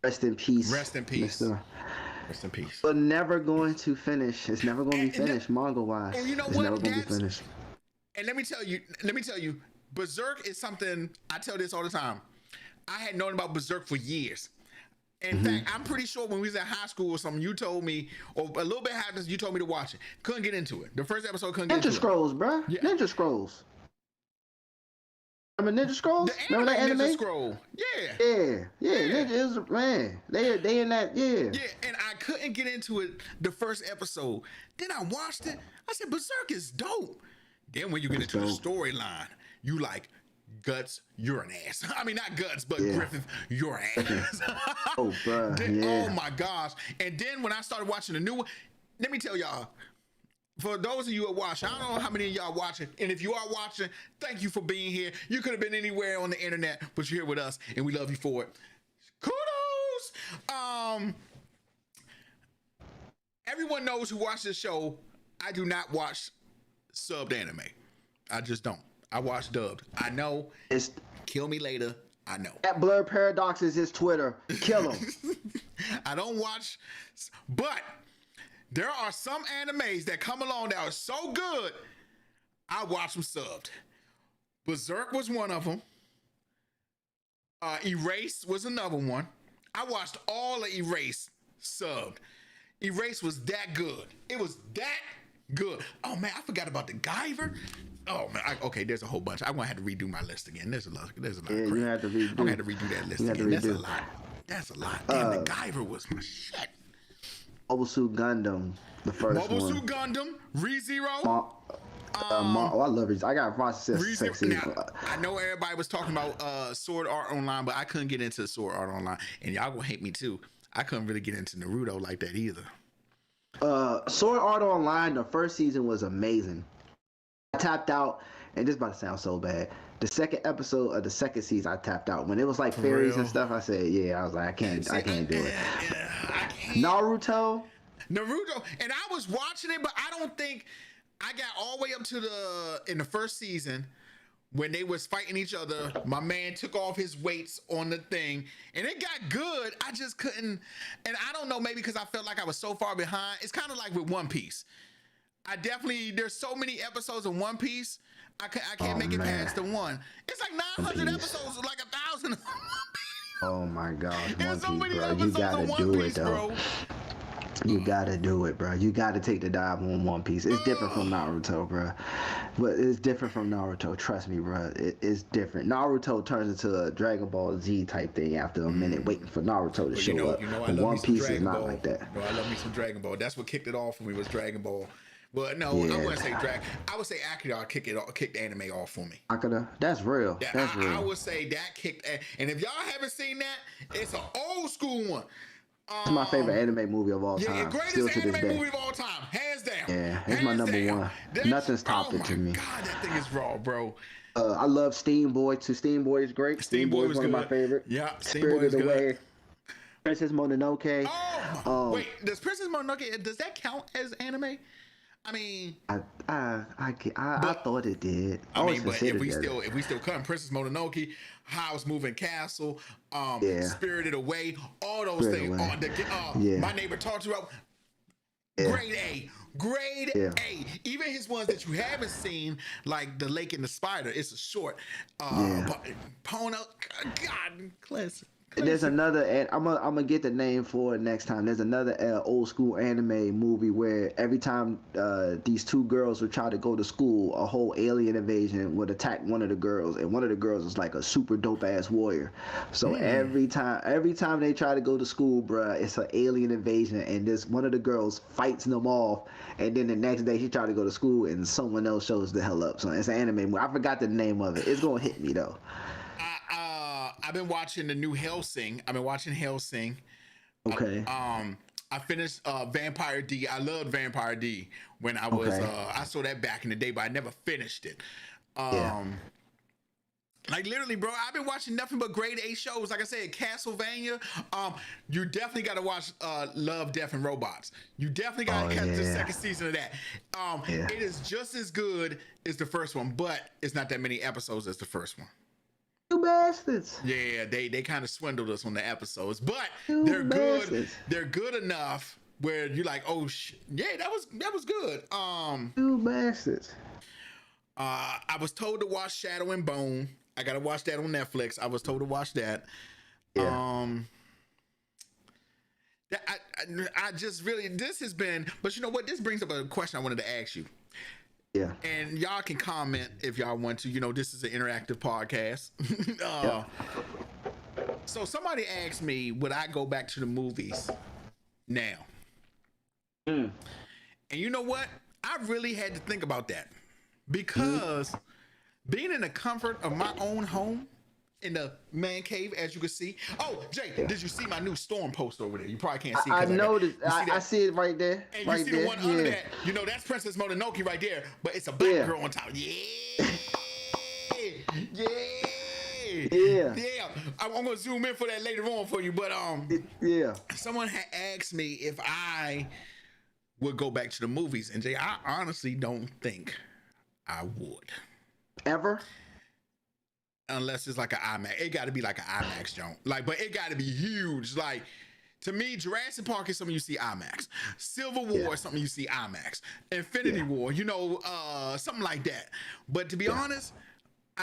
Rest in peace. Rest in peace. Mr. Rest in peace. But never going to finish. It's never going to be finished, manga wise. And you know it's what? never going to be finished. And let me tell you, Berserk is something, I tell this all the time. I had known about Berserk for years. In fact, I'm pretty sure when we was in high school or something, you told me, or a little bit after, you told me to watch it. Couldn't get into it. The first episode couldn't get into Ninja Scrolls, bro. Yeah. Ninja Scrolls. Remember Ninja Scrolls? The Remember that anime? Ninja Scroll. Yeah. Yeah. Ninja is, man. They in that, yeah. Yeah, and I couldn't get into it the first episode. Then I watched it. I said, Berserk is dope. Then when you get into the storyline, you like, Guts, you're an ass. I mean, not Guts, but Griffith, you're an ass. Oh, bro. Oh my gosh. And then when I started watching the new one, let me tell y'all, for those of you who watch, I don't know how many of y'all watching, and if you are watching, thank you for being here. You could have been anywhere on the internet, but you're here with us, and we love you for it. Kudos! Everyone knows who watches this show, I do not watch subbed anime. I just don't. I watch dubbed. I know. It's Kill me later. I know. that Blerd Paradox is his Twitter. Kill him. I don't watch, but there are some animes that come along that are so good, I watch them subbed. Berserk was one of them. Erase was another one. I watched all of Erase subbed. Erase was that good. It was that good. Oh man, I forgot about the Guyver. Oh man, okay, there's a whole bunch. I'm gonna have to redo my list again. There's a lot. Yeah, of crap. you have to redo. I'm gonna have to redo that list again. That's a lot. That's a lot. Damn, the Guyver was my shit. Mobile Suit Gundam, the first Mobile one. Suit Gundam, ReZero. I love it. I got process. Now, I know everybody was talking about Sword Art Online, but I couldn't get into Sword Art Online, and y'all gonna hate me too. I couldn't really get into Naruto like that either. Sword Art Online, the first season was amazing. I tapped out, and this is about to sound so bad. The second episode of the second season, I tapped out. When it was like fairies and stuff, I said, yeah, I was like, I can't do it. Naruto, and I was watching it, but I don't think I got all the way up to in the first season when they was fighting each other. My man took off his weights on the thing, and it got good. I just couldn't, and I don't know, maybe because I felt like I was so far behind. It's kind of like with One Piece. There's so many episodes of One Piece, I can't make it past the one. It's like 900 episodes, like 1,000. Oh my gosh, There's so One Piece, many bro. You episodes gotta of do One it Piece, though. bro. You gotta do it, bro. You gotta take the dive on One Piece. It's different from Naruto, bro. But it's different from Naruto. Trust me, bro. It's different. Naruto turns into a Dragon Ball Z type thing after a minute waiting for Naruto to show up. I But love One Piece is not like that. No, I love me some Dragon Ball. That's what kicked it off for me was Dragon Ball. Well, no, I wouldn't say Dragon. I would say Akira kicked the anime off for me. Akira, that's real. That's real. I would say that kicked. And if y'all haven't seen that, it's an old school one. It's my favorite anime movie of all time. Yeah, greatest anime movie of all time, hands down. Yeah, it's my number one. Nothing's topped it to me. God, that thing is raw, bro. I love Steam Boy too. Steam Boy is great. Steam Boy is one of my favorite. Yeah, Steam Boy is good. Princess Mononoke. Oh, wait, does Princess Mononoke, does that count as anime? I mean, I thought it did. I mean, but if we still cutting Princess Mononoke, House Moving Castle, Spirited Away, all those things. My Neighbor Totoro, grade A. Even his ones that you haven't seen, like The Lake and the Spider, it's a short. But Pono, God, There's another, and I'm gonna get the name for it next time. There's another old school anime movie where every time these two girls would try to go to school, a whole alien invasion would attack one of the girls, and one of the girls was like a super dope ass warrior. So every time they try to go to school, bruh, it's an alien invasion, and this one of the girls fights them off, and then the next day she tried to go to school, and someone else shows the hell up. So it's an anime movie. I forgot the name of it. It's gonna hit me though. I've been watching the new Hellsing. I've been watching Hellsing. Okay. I finished Vampire D. I loved Vampire D when I was I saw that back in the day, but I never finished it. Like literally, bro, I've been watching nothing but grade A shows. Like I said, Castlevania. You definitely got to watch Love, Death, and Robots. You definitely got to catch the second season of that. It is just as good as the first one, but it's not that many episodes as the first one. You bastards. Yeah, they kind of swindled us on the episodes, but they're good. They're good enough where you're like, oh yeah, that was good. You bastards. I was told to watch Shadow and Bone. I gotta watch that on Netflix. I was told to watch that. Yeah. I just really, this has been, but you know what? This brings up a question I wanted to ask you. Yeah. And y'all can comment if y'all want to. You know, this is an interactive podcast. So somebody asked me, would I go back to the movies now? And you know what? I really had to think about that because being in the comfort of my own home in the man cave, as you can see. Oh, Jay, did you see my new storm poster over there? You probably can't see. I noticed. I see it right there. And right you see there. the one under that. You know, that's Princess Mononoke right there, but it's a black girl on top. Yeah. I'm gonna zoom in for that later on for you, but someone had asked me if I would go back to the movies, and Jay, I honestly don't think I would. Ever? Unless it's like an IMAX. It got to be like an IMAX joint. Like, but it got to be huge. Like, to me, Jurassic Park is something you see IMAX. Civil War is something you see IMAX. Infinity War, you know, something like that. But to be honest,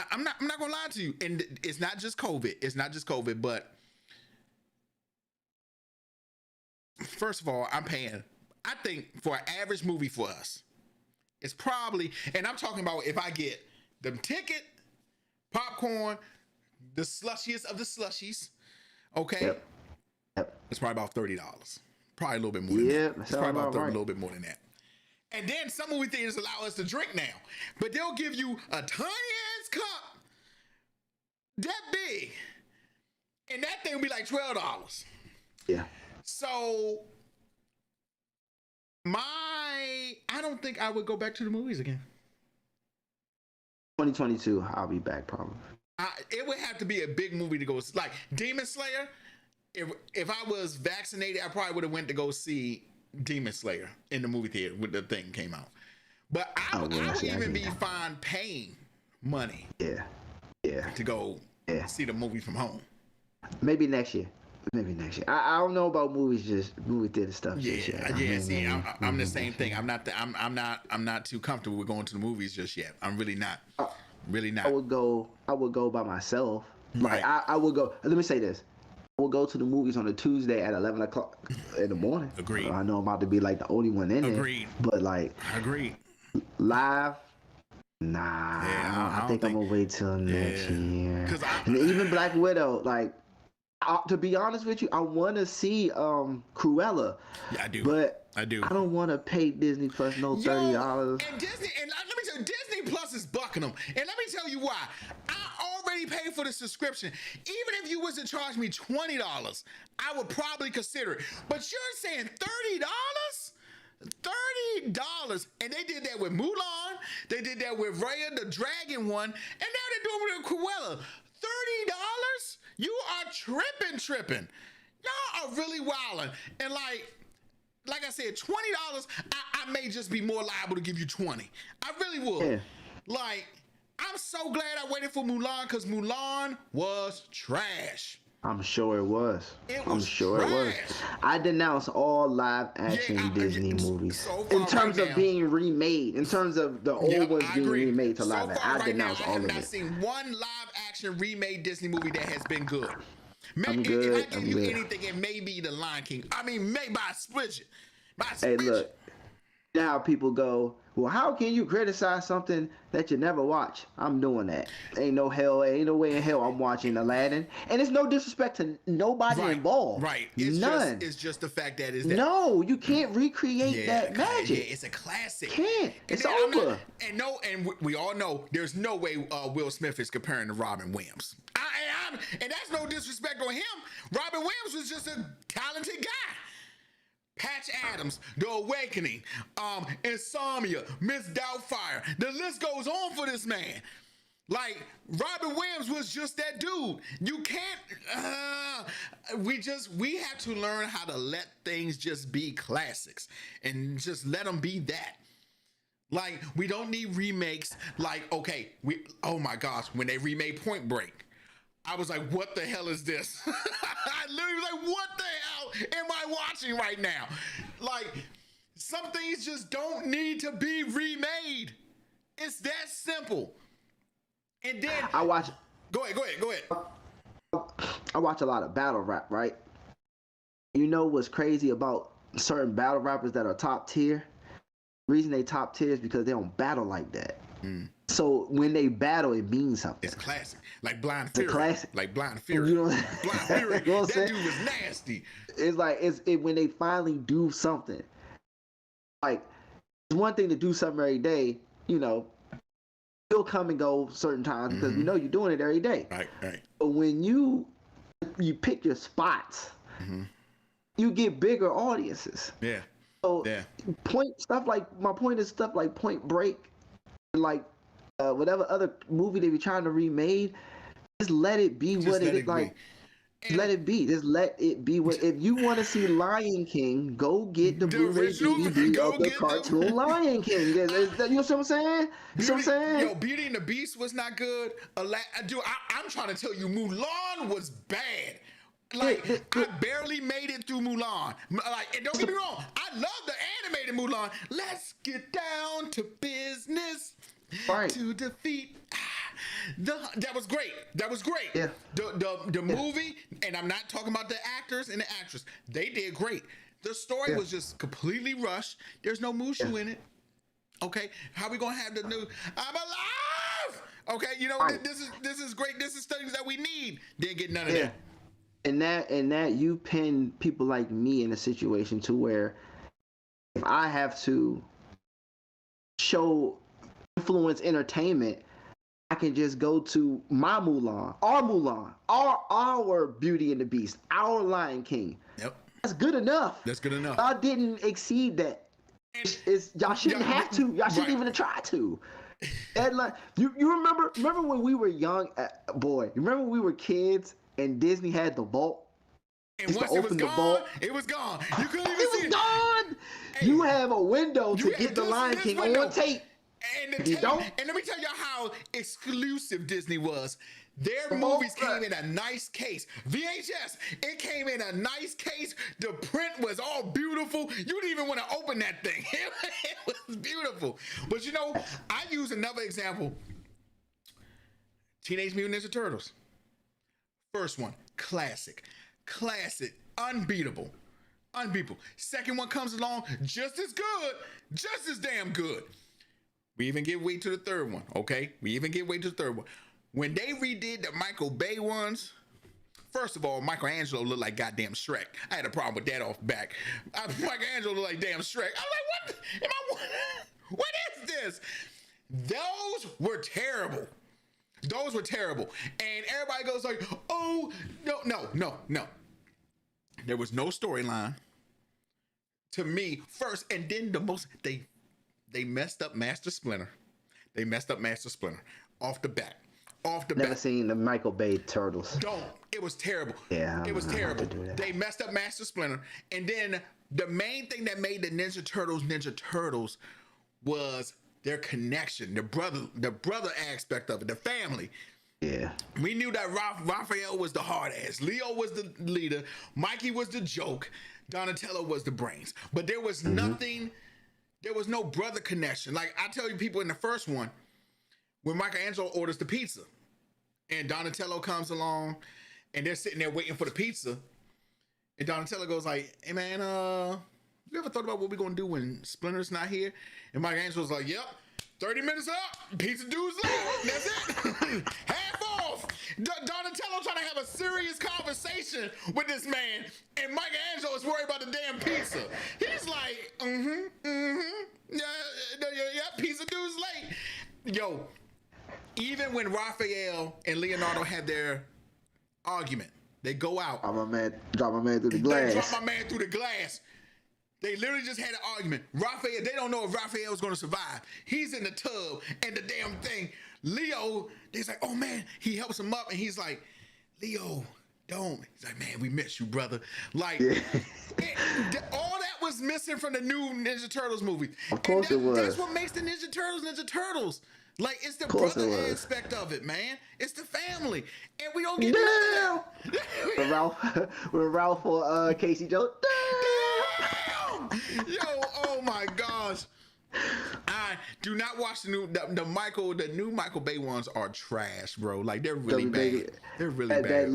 I'm not gonna lie to you. And it's not just COVID. It's not just COVID. But first of all, I'm paying. I think for an average movie for us, it's probably, and I'm talking about if I get the ticket, popcorn, the slushiest of the slushies, okay? It's probably about $30. Probably a little bit more than that. It's probably about a little bit more than that. And then some movie theaters allow us to drink now, but they'll give you a tiny ass cup that big, and that thing will be like $12. Yeah. So I don't think I would go back to the movies again. 2022, I'll be back probably. It would have to be a big movie to go, like Demon Slayer. If I was vaccinated, I probably would have went to go see Demon Slayer in the movie theater when the thing came out. But I would even be fine paying money. To go see the movie from home. Maybe next year. I don't know about movie theater stuff. I'm the same thing. I'm not too comfortable with going to the movies just yet. I'm really not. I would go by myself. Right. Like, I would go. Let me say this. I will go to the movies on a Tuesday at 11 o'clock in the morning. Agreed. I know I'm about to be like the only one in Agreed. there. But like. Agreed. Live. Nah. I think I'm gonna wait till next year. And even Black Widow, like. To be honest with you, I want to see Cruella. Yeah, I do. But I do. I don't want to pay Disney Plus $30. And Disney, and let me tell you, Disney Plus is bucking them. And let me tell you why. I already paid for the subscription. Even if you was to charge me $20, I would probably consider it. But you're saying $30? $30, and they did that with Mulan. They did that with Raya the Dragon one, and now they're doing it with Cruella. $30? You are tripping. Y'all are really wilding. And like I said, $20, I may just be more liable to give you 20. I really would. Yeah. Like, I'm so glad I waited for Mulan because Mulan was trash. I'm sure it was. It was. I denounce all live action Disney movies. In terms of being remade, in terms of the old ones being remade to live action, I denounce all of it. I have not seen one live action remade Disney movie that has been good. I'm If I good. give I'm you good. anything, it may be the Lion King. I mean, maybe by a split. Hey, look. You know how people go, well, how can you criticize something that you never watch? I'm doing that. Ain't no way in hell I'm watching Aladdin. And it's no disrespect to nobody involved. Right. None. It's just the fact that is that. No, you can't recreate that magic. Yeah, it's a classic. Can't. It's and over. We all know there's no way Will Smith is comparing to Robin Williams. And that's no disrespect on him. Robin Williams was just a talented guy. Patch Adams, The Awakening, Insomnia, Miss Doubtfire. The list goes on for this man. Like, Robin Williams was just that dude. You can't, we have to learn how to let things just be classics and just let them be that. Like, we don't need remakes. Like, okay, oh my gosh, when they remade Point Break, I was like, what the hell is this? I literally was like, what the hell am I watching right now? Like, some things just don't need to be remade. It's that simple. And then I watch. Go ahead. I watch a lot of battle rap, right? You know what's crazy about certain battle rappers that are top tier? The reason they top tier is because they don't battle like that. So when they battle, it means something. It's classic. Like Blind Fury. Like Blind Fury. You know, Blind Fury. You know what I'm that saying? dude was nasty. It's like when they finally do something. Like, it's one thing to do something every day, you know, you'll come and go certain times because we know you're doing it every day. Right. But when you pick your spots, you get bigger audiences. Yeah. So my point is stuff like Point Break, like whatever other movie they be trying to remake, just let it be what it is. Like, let it be. Just let it be what. If you want to see Lion King, go get the Blu-ray DVD of the cartoon Lion King. You know what I'm saying? Yo, Beauty and the Beast was not good. Dude, I'm trying to tell you, Mulan was bad. Like, I barely made it through Mulan. Like, and don't get me wrong, I love the animated Mulan. Let's get down to business. Right. To defeat. That was great. Yeah. The movie, and I'm not talking about the actors and the actress. They did great. The story was just completely rushed. There's no Mushu in it. Okay, how we gonna have the new I'm alive? Okay, you know, this is great. This is things that we need. Didn't get none of that. And that you pin people like me in a situation to where if I have to influence entertainment, I can just go to my Mulan, our Beauty and the Beast, our Lion King. Yep. That's good enough. I didn't exceed that. Y'all shouldn't have to. Y'all shouldn't even try to. And like, you remember when we were young, boy. You remember when we were kids and Disney had the vault. And once it was gone, it was gone. You couldn't even see it. It was gone. Hey, you have a window to get the Lion King on tape. And let me tell y'all how exclusive Disney was. Their movies came in a nice case. VHS, it came in a nice case. The print was all beautiful. You didn't even want to open that thing. It was beautiful. But you know, I use another example. Teenage Mutant Ninja Turtles. First one, classic, unbeatable. Second one comes along, just as good, just as damn good. We even give way to the third one, okay? When they redid the Michael Bay ones, first of all, Michelangelo looked like goddamn Shrek. I had a problem with that off back. Michelangelo looked like damn Shrek. I was like, what is this? Those were terrible. And everybody goes like, oh, no. There was no storyline. To me, first, and then they messed up Master Splinter. Off the bat. Never seen the Michael Bay Turtles. It was terrible. Yeah, it was terrible. They messed up Master Splinter. And then the main thing that made the Ninja Turtles was their connection, the brother aspect of it, the family. Yeah. We knew that Raphael was the hard ass, Leo was the leader, Mikey was the joke, Donatello was the brains. But there was nothing, there was no brother connection. Like I tell you people in the first one, when Michelangelo orders the pizza and Donatello comes along and they're sitting there waiting for the pizza. And Donatello goes like, "Hey man, you ever thought about what we're gonna do when Splinter's not here?" And Michelangelo's like, "Yep, 30 minutes up, pizza dude's late. That's it. Half off." Donatello trying to have a serious conversation with this man, and Michelangelo is worried about the damn pizza. He's like, yeah, pizza dude's late. Yo, even when Raphael and Leonardo had their argument, they go out. Drop my man through the glass. They drop my man through the glass. They literally just had an argument. Raphael, they don't know if Raphael's gonna survive. He's in the tub and the damn thing. Leo, he's like, oh man, he helps him up and he's like, Leo, don't. He's like, man, we miss you, brother. Like, all that was missing from the new Ninja Turtles movie. Of course it was. That's what makes the Ninja Turtles. Like, it's the brother aspect of it, man. It's the family. And we don't get that. With Ralph or Casey Jones. Yo, oh my gosh. I do not watch the new Michael Bay ones are trash, bro. Like they're really bad. They're really bad.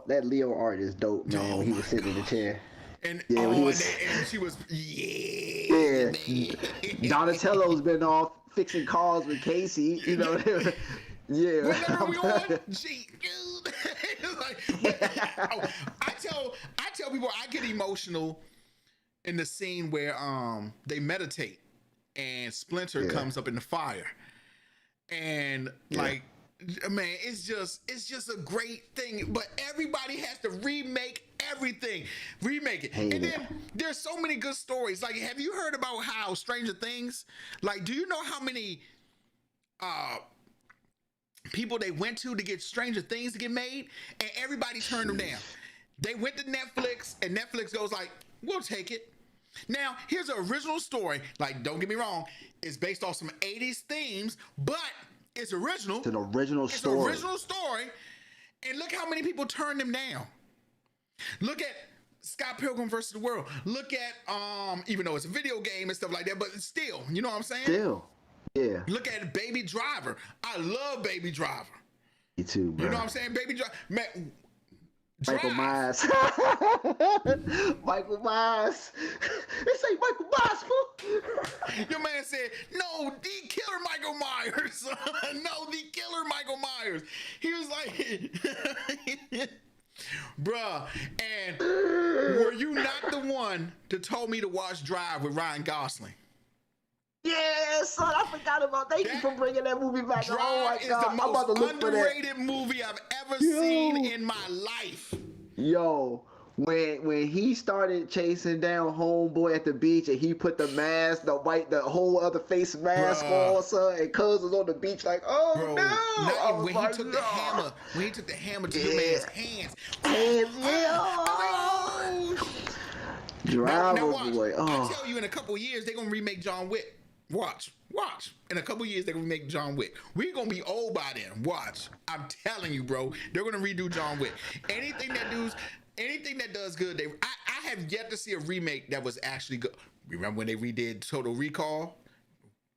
That Leo art is dope, man. Oh when he was sitting in the chair. And she was Donatello's been off fixing cars with Casey, you know. Yeah. Whenever we on, gee, I tell people I get emotional in the scene where they meditate and Splinter comes up in the fire. And like, man, it's just a great thing. But everybody has to remake everything. Remake it. And then there's so many good stories. Like, have you heard about how Stranger Things, like, do you know how many people they went to get Stranger Things to get made? And everybody turned them down. They went to Netflix and Netflix goes like, we'll take it. Now, here's an original story. Like, don't get me wrong. It's based off some 80s themes, but it's original. It's an original story. It's an original story. And look how many people turned them down. Look at Scott Pilgrim versus the World. Look at, even though it's a video game and stuff like that, but still, you know what I'm saying? Still, yeah. Look at Baby Driver. I love Baby Driver. Me too, bro. You know what I'm saying? Baby Driver. Man, Michael Myers. Michael Myers. They say Michael Myers, fool. Your man said, no, the killer Michael Myers. No, the killer Michael Myers. He was like, bruh. And were you not the one to told me to watch Drive with Ryan Gosling? Yeah, son, I forgot about that. Thank you for bringing that movie back. Drive oh my is God. the most underrated movie I've ever seen in my life. Yo, when he started chasing down homeboy at the beach and he put the mask, the whole other face mask on, son, and Cuz was on the beach like, oh no. When he took the hammer to the man's hands. Drive, now boy. I tell you, in a couple years, they're gonna remake John Wick. Watch. In a couple years, they're gonna remake John Wick. We're gonna be old by then. Watch. I'm telling you, bro. They're gonna redo John Wick. Anything that does good, I have yet to see a remake that was actually good. Remember when they redid Total Recall?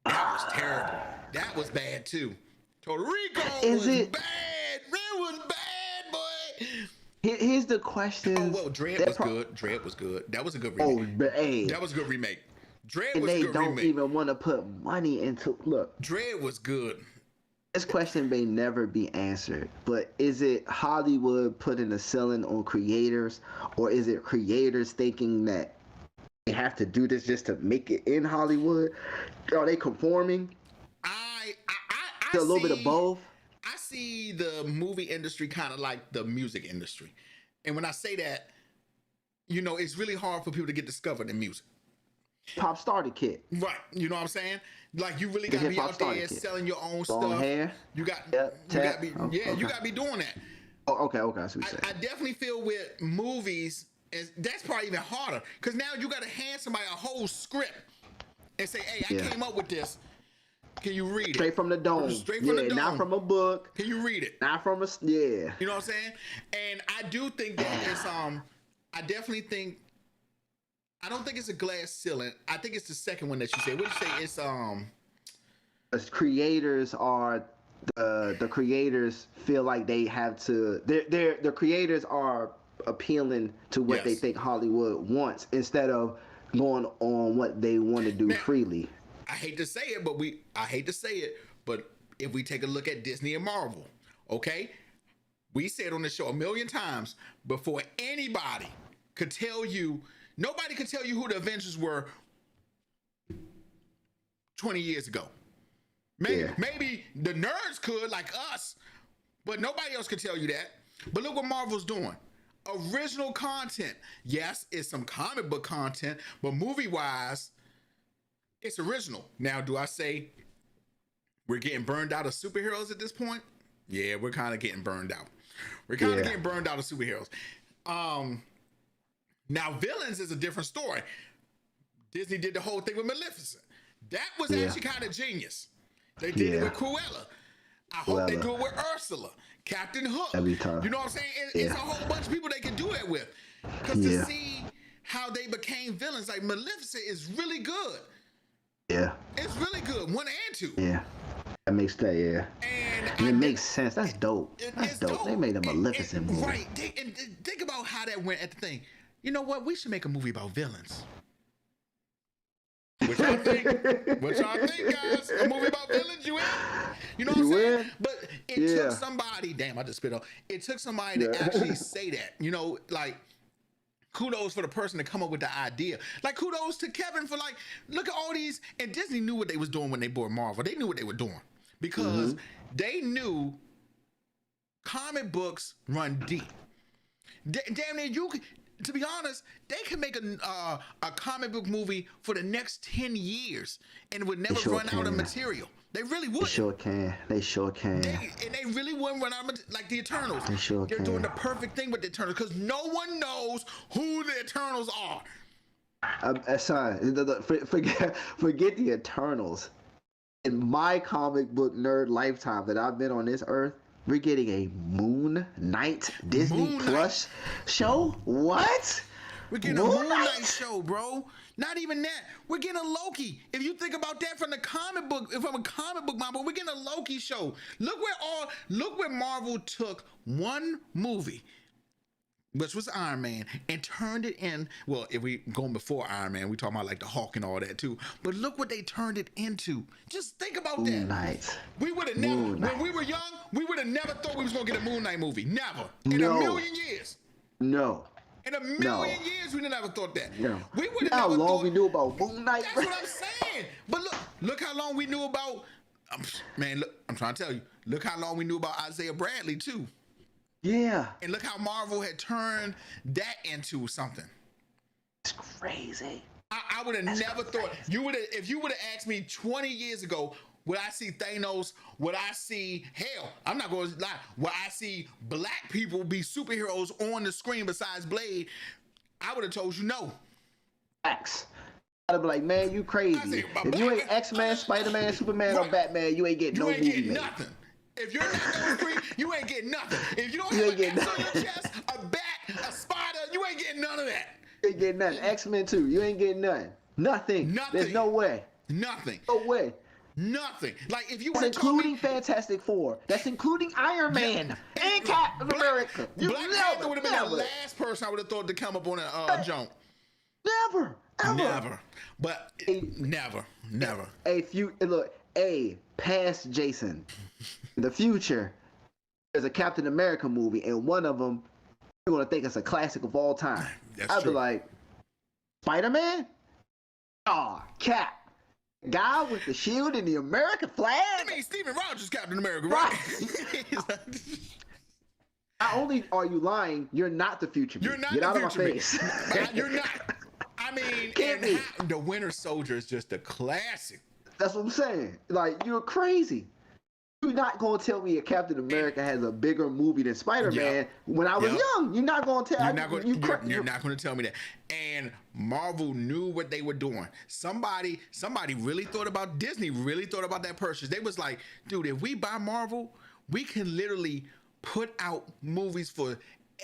That was terrible. That was bad too. Total Recall was bad. It was bad, boy. Here's the question. Oh well, Dredd was good. Dredd was good. That was a good remake. That was a good remake. Dredd was a good remake. They don't even want to put money into. Look, Dredd was good. This question may never be answered, but is it Hollywood putting a ceiling on creators, or is it creators thinking that they have to do this just to make it in Hollywood? Are they conforming? I a little bit of both. I see the movie industry kind of like the music industry. And when I say that, you know, it's really hard for people to get discovered in music. Pop starter kit. Right. You know what I'm saying? Like, you really got to be out there selling your own stuff. Hair. You got to be, you got to be doing that. Oh, okay. I see what you're saying. I definitely feel with movies, that's probably even harder. Because now you got to hand somebody a whole script and say, hey, I came up with this. Can you read it? Straight from the dome. Straight from the dome. Not from a book. Can you read it? Not from a, You know what I'm saying? And I do think that it's, I definitely think, I don't think it's a glass ceiling. I think it's the second one that you said. What did you say? It's, as creators are the creators feel like they have to. The creators are appealing to what they Yes. think Hollywood wants instead of going on what they want to do Now, freely. I hate to say it, but if we take a look at Disney and Marvel, okay, we said on the show a million times before anybody could tell you, nobody could tell you who the Avengers were 20 years ago. Maybe the nerds could, like us, but nobody else could tell you that. But look what Marvel's doing. Original content. Yes, it's some comic book content, but movie-wise, it's original. Now, do I say we're getting burned out of superheroes at this point? Yeah, we're kind of getting burned out. We're kind of getting burned out of superheroes. Now, villains is a different story. Disney did the whole thing with Maleficent. That was actually kind of genius. They did it with Cruella. I hope they do it with Ursula, Captain Hook. Every time. You know what I'm saying? It's a whole bunch of people they can do that with. Because to see how they became villains, like Maleficent is really good. Yeah. It's really good, 1 and 2. Yeah. That makes that, And it makes sense. That's dope. That's dope. They made a Maleficent movie. Right. And think about how that went at the thing. You know what? We should make a movie about villains. What y'all think? What y'all think, guys? A movie about villains, you in? You know what I'm saying? But it took somebody, damn, I just spit on. It took somebody to actually say that. You know, like, kudos for the person to come up with the idea. Like, kudos to Kevin for, like, look at all these. And Disney knew what they was doing when they bought Marvel. They knew what they were doing. Because they knew comic books run deep. Damn near you could, to be honest, they can make a comic book movie for the next 10 years and would never run out of material. They really would. They sure can. They really wouldn't run out of like the Eternals. They're doing the perfect thing with the Eternals because no one knows who the Eternals are. Sorry, forget the Eternals. In my comic book nerd lifetime that I've been on this earth, we're getting a Moon Knight Disney Plus show? What? We're getting a Moon Knight show, bro. Not even that. We're getting a Loki. If you think about that from a comic book Marvel, we're getting a Loki show. Look where Marvel took one movie, which was Iron Man, and turned it in. Well, if we going before Iron Man, we talking about like the Hulk and all that too. But look what they turned it into. Just think about that. Moon Knight. We would have never, when we were young, we would have never thought we was gonna get a Moon Knight movie. Never. In a million years. No. In a million years, we never thought that. No. We would have how never long thought, we knew about Moon Knight. That's what I'm saying. But look how long we knew about. Man, look, I'm trying to tell you. Look how long we knew about Isaiah Bradley too. Yeah. And look how Marvel had turned that into something. It's crazy. I would have never thought if you would have asked me 20 years ago, would I see Thanos? Would I see hell? I'm not going to lie. Would I see black people be superheroes on the screen besides Blade? I would have told you no. X. I'd be like, man, you crazy. If you ain't X-Men, Spider-Man, Superman, or Batman, you ain't getting no movie made. Nothing. If you're not those three, you ain't getting nothing. If you don't have an X on your chest, a bat, a spider, you ain't getting none of that. You ain't getting nothing. X-Men too. You ain't getting nothing. Nothing. There's no way. Nothing. No way. Nothing. Like if you were including Fantastic Four. That's including Iron Man and Captain America. Black Panther would have been the last person I would have thought to come up on a jump. Never. Ever. Never. But never. Past Jason. In the future, there's a Captain America movie, and one of them, you're gonna think it's a classic of all time. I'd be like, Spider-Man? Cap. Guy with the shield and the American flag? I mean, Steven Rogers, Captain America, right? Not only are you lying, you're not the future. You're not Get the out future. of my face. You're not. I mean, the Winter Soldier is just a classic. That's what I'm saying. Like, you're crazy. You're not going to tell me a Captain America has a bigger movie than Spider-Man when I was young. You're not going to tell me. You're not going to tell me that. And Marvel knew what they were doing. Somebody really thought about Disney, really thought about that purchase. They was like, dude, if we buy Marvel, we can literally put out movies for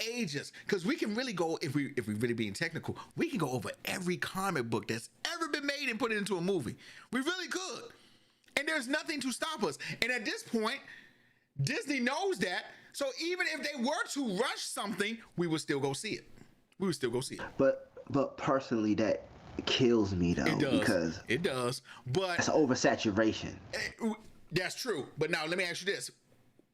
ages. Because we can really go, if we really being technical, we can go over every comic book that's ever been made and put it into a movie. We really could. And there's nothing to stop us. And at this point, Disney knows that. So even if they were to rush something, we would still go see it. We would still go see it. But personally, that kills me though. It does. Because it does. But it's oversaturation. That's true. But now let me ask you this.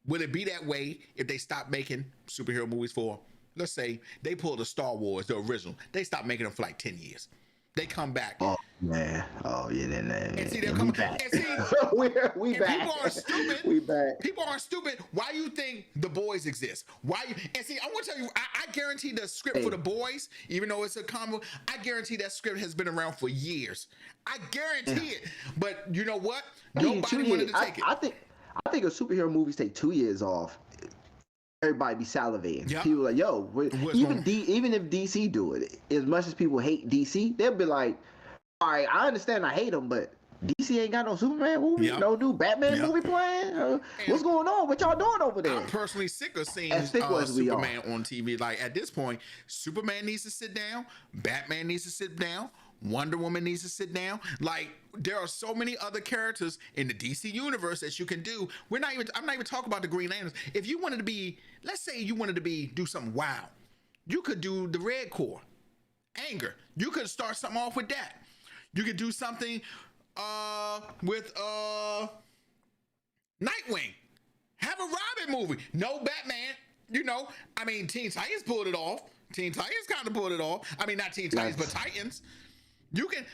Would it be that way if they stopped making superhero movies for, let's say, they pulled a Star Wars, the original. They stopped making them for like 10 years. They come back. Oh, man. Oh, yeah. Then, and see, they're coming back. And see, we back. People are stupid. We back. People are stupid. Why you think The Boys exist? Why? And see, I want to tell you, I guarantee the script for The Boys, even though it's a comic, I guarantee that script has been around for years. I guarantee it. But you know what? Nobody wanted to take it. I think if superhero movies take 2 years off, everybody be salivating. Yep. People like, yo, even if DC do it, as much as people hate DC, they'll be like, all right, I understand I hate them, but DC ain't got no Superman movie, no new Batman movie playing. What's going on? What y'all doing over there? I'm personally sick of seeing Superman on TV. Like at this point, Superman needs to sit down, Batman needs to sit down, Wonder Woman needs to sit down. Like there are so many other characters in the DC universe that you can do. I'm not even talking about the Green Lanterns. If you wanted to be, let's say you wanted to do something wild, you could do the Red Corps, Anger. You could start something off with that. You could do something with Nightwing. Have a Robin movie. No Batman. You know, I mean, Teen Titans pulled it off. Teen Titans kind of pulled it off. I mean, not Teen Titans, but Titans. You can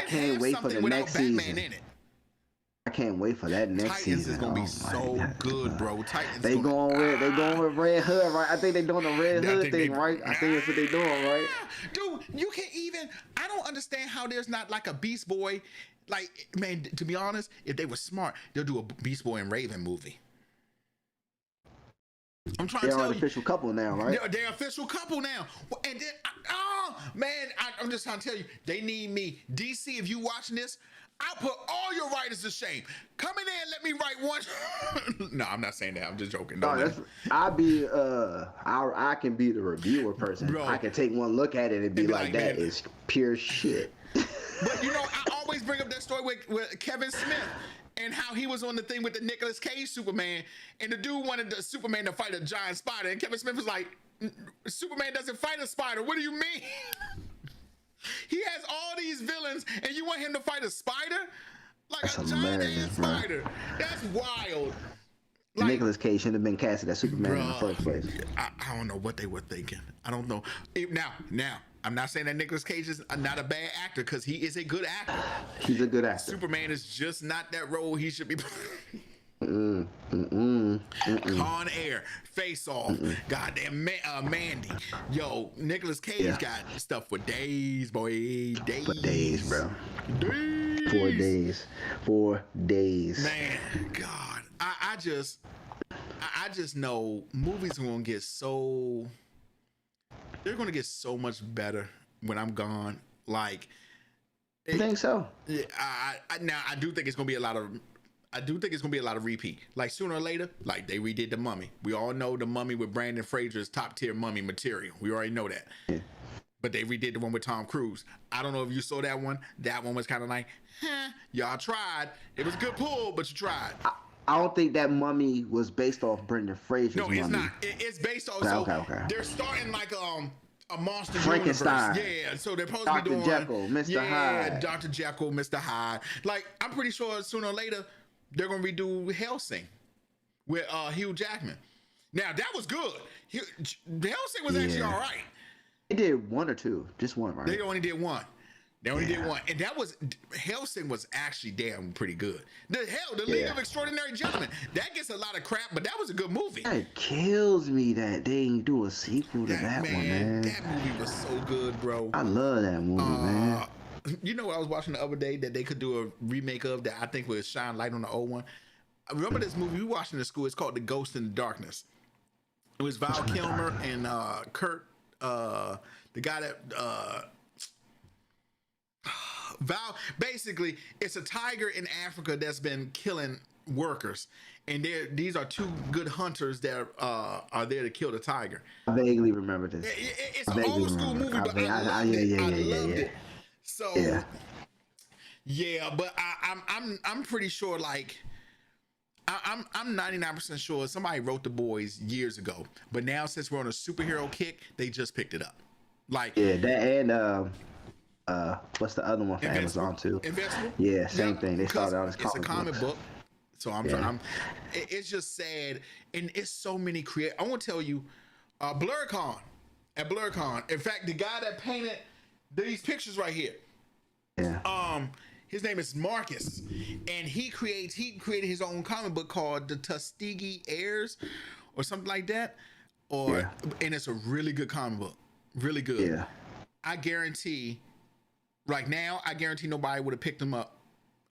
have something without Batman in it. I can't wait for that next season. Titans is gonna be so good, bro. Titans. They going with Red Hood, right? I think they doing the Red Hood thing, right? I think that's what they doing, right? Dude, you can't even. I don't understand how there's not like a Beast Boy. Like, man, to be honest, if they were smart, they'll do a Beast Boy and Raven movie. I'm trying to tell you. They're an official couple now, right? They're official couple now. And then, I'm just trying to tell you, they need me. DC, if you watching this, I'll put all your writers to shame. Come in there and let me write one. No, I'm not saying that. I'm just joking. I can be the reviewer person. Bro, I can take one look at it and be like, that is pure shit. But you know, I always bring up that story with Kevin Smith and how he was on the thing with the Nicolas Cage Superman, and the dude wanted the Superman to fight a giant spider, and Kevin Smith was like, Superman doesn't fight a spider. What do you mean? He has all these villains, and you want him to fight a spider? Like that's a giant spider. That's wild. Like, Nicolas Cage shouldn't have been casted as Superman in the first place. I don't know what they were thinking. I don't know. Now, I'm not saying that Nicolas Cage is not a bad actor, because he is a good actor. He's a good actor. Superman is just not that role he should be playing. Con Air, Face Off, goddamn Mandy. Yo, Nicolas Cage got stuff for days, boy. Days. For days, bro. Days. 4 days. Man, God. I just know movies are gonna get so. They're gonna get so much better when I'm gone. Like, you think so? Yeah. I do think it's gonna be a lot of repeat. Like sooner or later, like they redid The Mummy. We all know The Mummy with Brandon Fraser is top tier mummy material. We already know that. Yeah. But they redid the one with Tom Cruise. I don't know if you saw that one. That one was kind of like, y'all tried. It was a good pull, but you tried. I don't think that Mummy was based off Brendan Fraser's No, it's Mummy. not. It's based off. Okay. They're starting like a monster Frankenstein. Universe. Yeah, so they're supposed to be doing Dr. Jekyll, Mr. Hyde. Yeah, Dr. Jekyll, Mr. Hyde. Like, I'm pretty sure sooner or later they're gonna redo Hellsing with Hugh Jackman. Now that was good. Hellsing was actually all right. They did one or two, just one, right? They only did one. And that was Hellsing was actually damn pretty good. The League of Extraordinary Gentlemen, that gets a lot of crap, but that was a good movie. It kills me that they ain't do a sequel to that one, man. That movie was so good, bro. I love that movie, man. You know what I was watching the other day that they could do a remake of that I think would shine light on the old one? I remember this movie we watched in the school. It's called The Ghost in the Darkness. It was Val Kilmer and Kurt, the guy that Val. Basically, it's a tiger in Africa that's been killing workers, and these are two good hunters that are there to kill the tiger. I vaguely remember this. It's an old school movie, but I loved it. So but I'm pretty sure, like, I'm 99% sure somebody wrote The Boys years ago, but now since we're on a superhero kick, they just picked it up. Like Yeah, that and what's the other one for Invincible. Amazon too? Invincible. Yeah, same Yep, thing. They because started out as it's a comic books. book, so it's just sad, and it's so many I want to tell you, BlerdCon at BlerdCon. In fact, the guy that painted these pictures right here. Yeah. His name is Marcus, and he created his own comic book called The Tuskegee Heirs, or something like that. And it's a really good comic book, really good. Yeah. I guarantee, right now, nobody would have picked him up.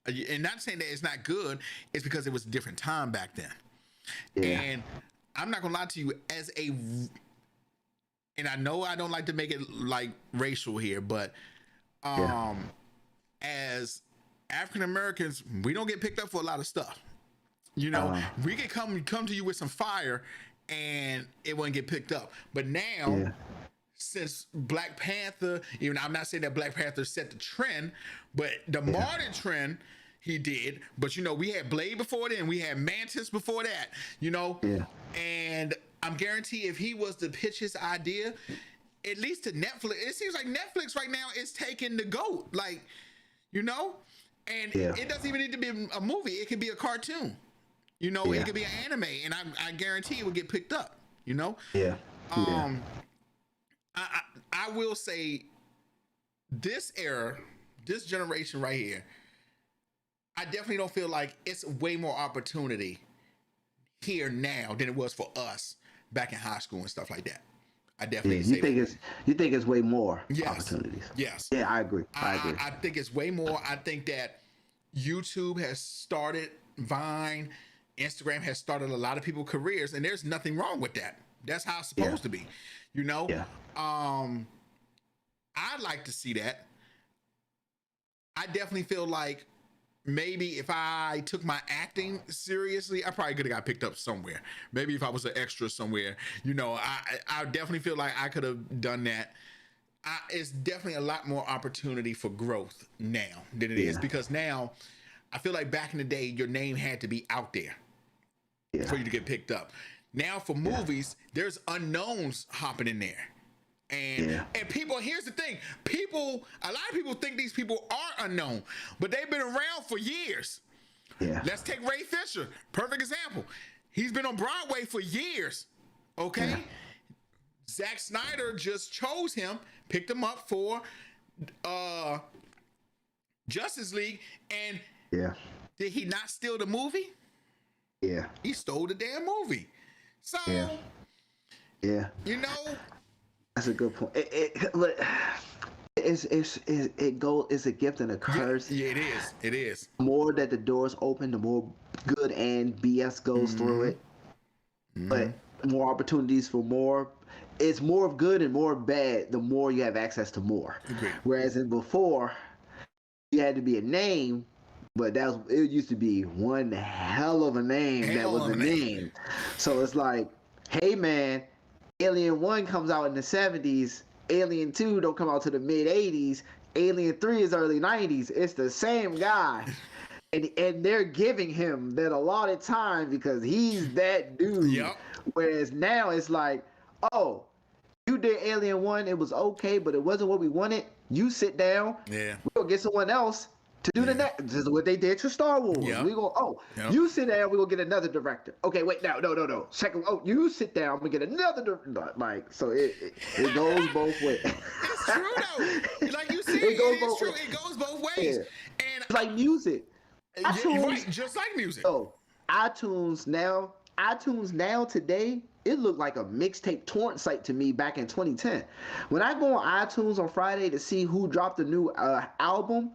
And not saying that it's not good, it's because it was a different time back then. Yeah. And I'm not gonna lie to you, and I know I don't like to make it like racial here, but as African Americans, we don't get picked up for a lot of stuff. You know, we could come to you with some fire and it wouldn't get picked up. But now, since Black Panther, even I'm not saying that Black Panther set the trend, but the modern trend he did. But you know, we had Blade before then, we had Mantis before that, you know, and I'm guarantee if he was to pitch his idea, at least to Netflix, it seems like Netflix right now is taking the GOAT, like, you know, and it doesn't even need to be a movie. It could be a cartoon, you know, it could be an anime, and I guarantee it would get picked up, you know? I will say this era, this generation right here, I definitely don't feel like it's way more opportunity here now than it was for us back in high school and stuff like that. I definitely you think it's way more yes. opportunities. Yes. Yeah, I agree. I think it's way more. I think that YouTube has started, Vine, Instagram has started a lot of people's careers, and there's nothing wrong with that. That's how it's supposed to be, you know? I'd like to see that. I definitely feel like maybe if I took my acting seriously, I probably could have got picked up somewhere. Maybe if I was an extra somewhere, you know, I definitely feel like I could have done that. It's definitely a lot more opportunity for growth now than it is, because now I feel like back in the day, your name had to be out there for you to get picked up. Now for movies, there's unknowns hopping in there. And people, here's the thing, a lot of people think these people are unknown, but they've been around for years. Let's take Ray Fisher, perfect example. He's been on Broadway for years, okay? Zack Snyder just chose him, picked him up for Justice League, and did he not steal the movie? He stole the damn movie. So, you know, that's a good point. It's a gift and a curse. Yeah, it is. It is. The more that the doors open, the more good and BS goes through it. But more opportunities for more. It's more of good and more of bad. The more you have access to more. Agreed. Whereas in before, you had to be a name, but it used to be one hell of a name that was a name. So it's like, hey man, Alien 1 comes out in the 70s, Alien 2 don't come out to the mid 80s, Alien 3 is early 90s. It's the same guy. And they're giving him that allotted time because he's that dude. Whereas now it's like, oh, you did Alien 1, it was okay, but it wasn't what we wanted. You sit down, we'll get someone else to do the next. This is what they did to Star Wars. We go, you sit down, we gonna get another director. Okay, wait, no. Second, you sit down, we get another like, so it goes both ways. It's true though. Like you said, it's true. It goes both ways. And it's like music. Right, just like music. So iTunes now today, it looked like a mixtape torrent site to me back in 2010. When I go on iTunes on Friday to see who dropped a new album,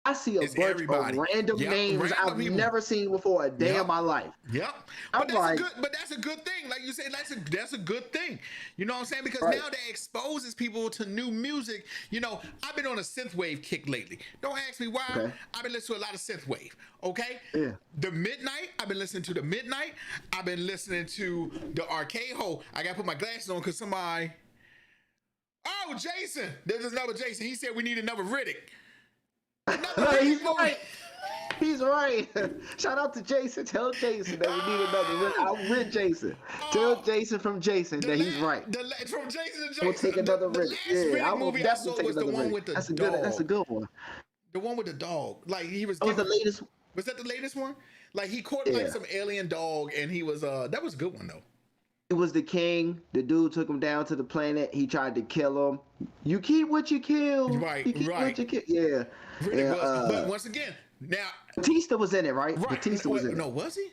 I see a bunch of random names I've never seen before a day in my life. But that's a good thing. Like you said, that's a good thing. You know what I'm saying? Because now that exposes people to new music. You know, I've been on a synthwave kick lately. Don't ask me why. I've been listening to a lot of synthwave. Okay? The Midnight, I've been listening to the Midnight. I've been listening to the Arcade Hole. I gotta put my glasses on because somebody. Oh, Jason. There's another Jason. He said we need another Riddick. He's right. He's right. Shout out to Jason. Tell Jason that we need another. I'm with Jason. Tell Jason from Jason that he's right. From Jason to Jason. We'll take another the Riddick. last Yeah, I Riddick will movie I definitely saw take was the another one Riddick. with the That's dog. That's a good one. The one with the dog. Like he was. That was the latest. Was that the latest one? Like he caught like some alien dog, and he was. That was a good one though. It was the king. The dude took him down to the planet. He tried to kill him. You keep what you kill. Right, you keep right. What you kill. Yeah. Riddick was, but once again, now Batista was in it, right? Right. Batista was in it. No, was he?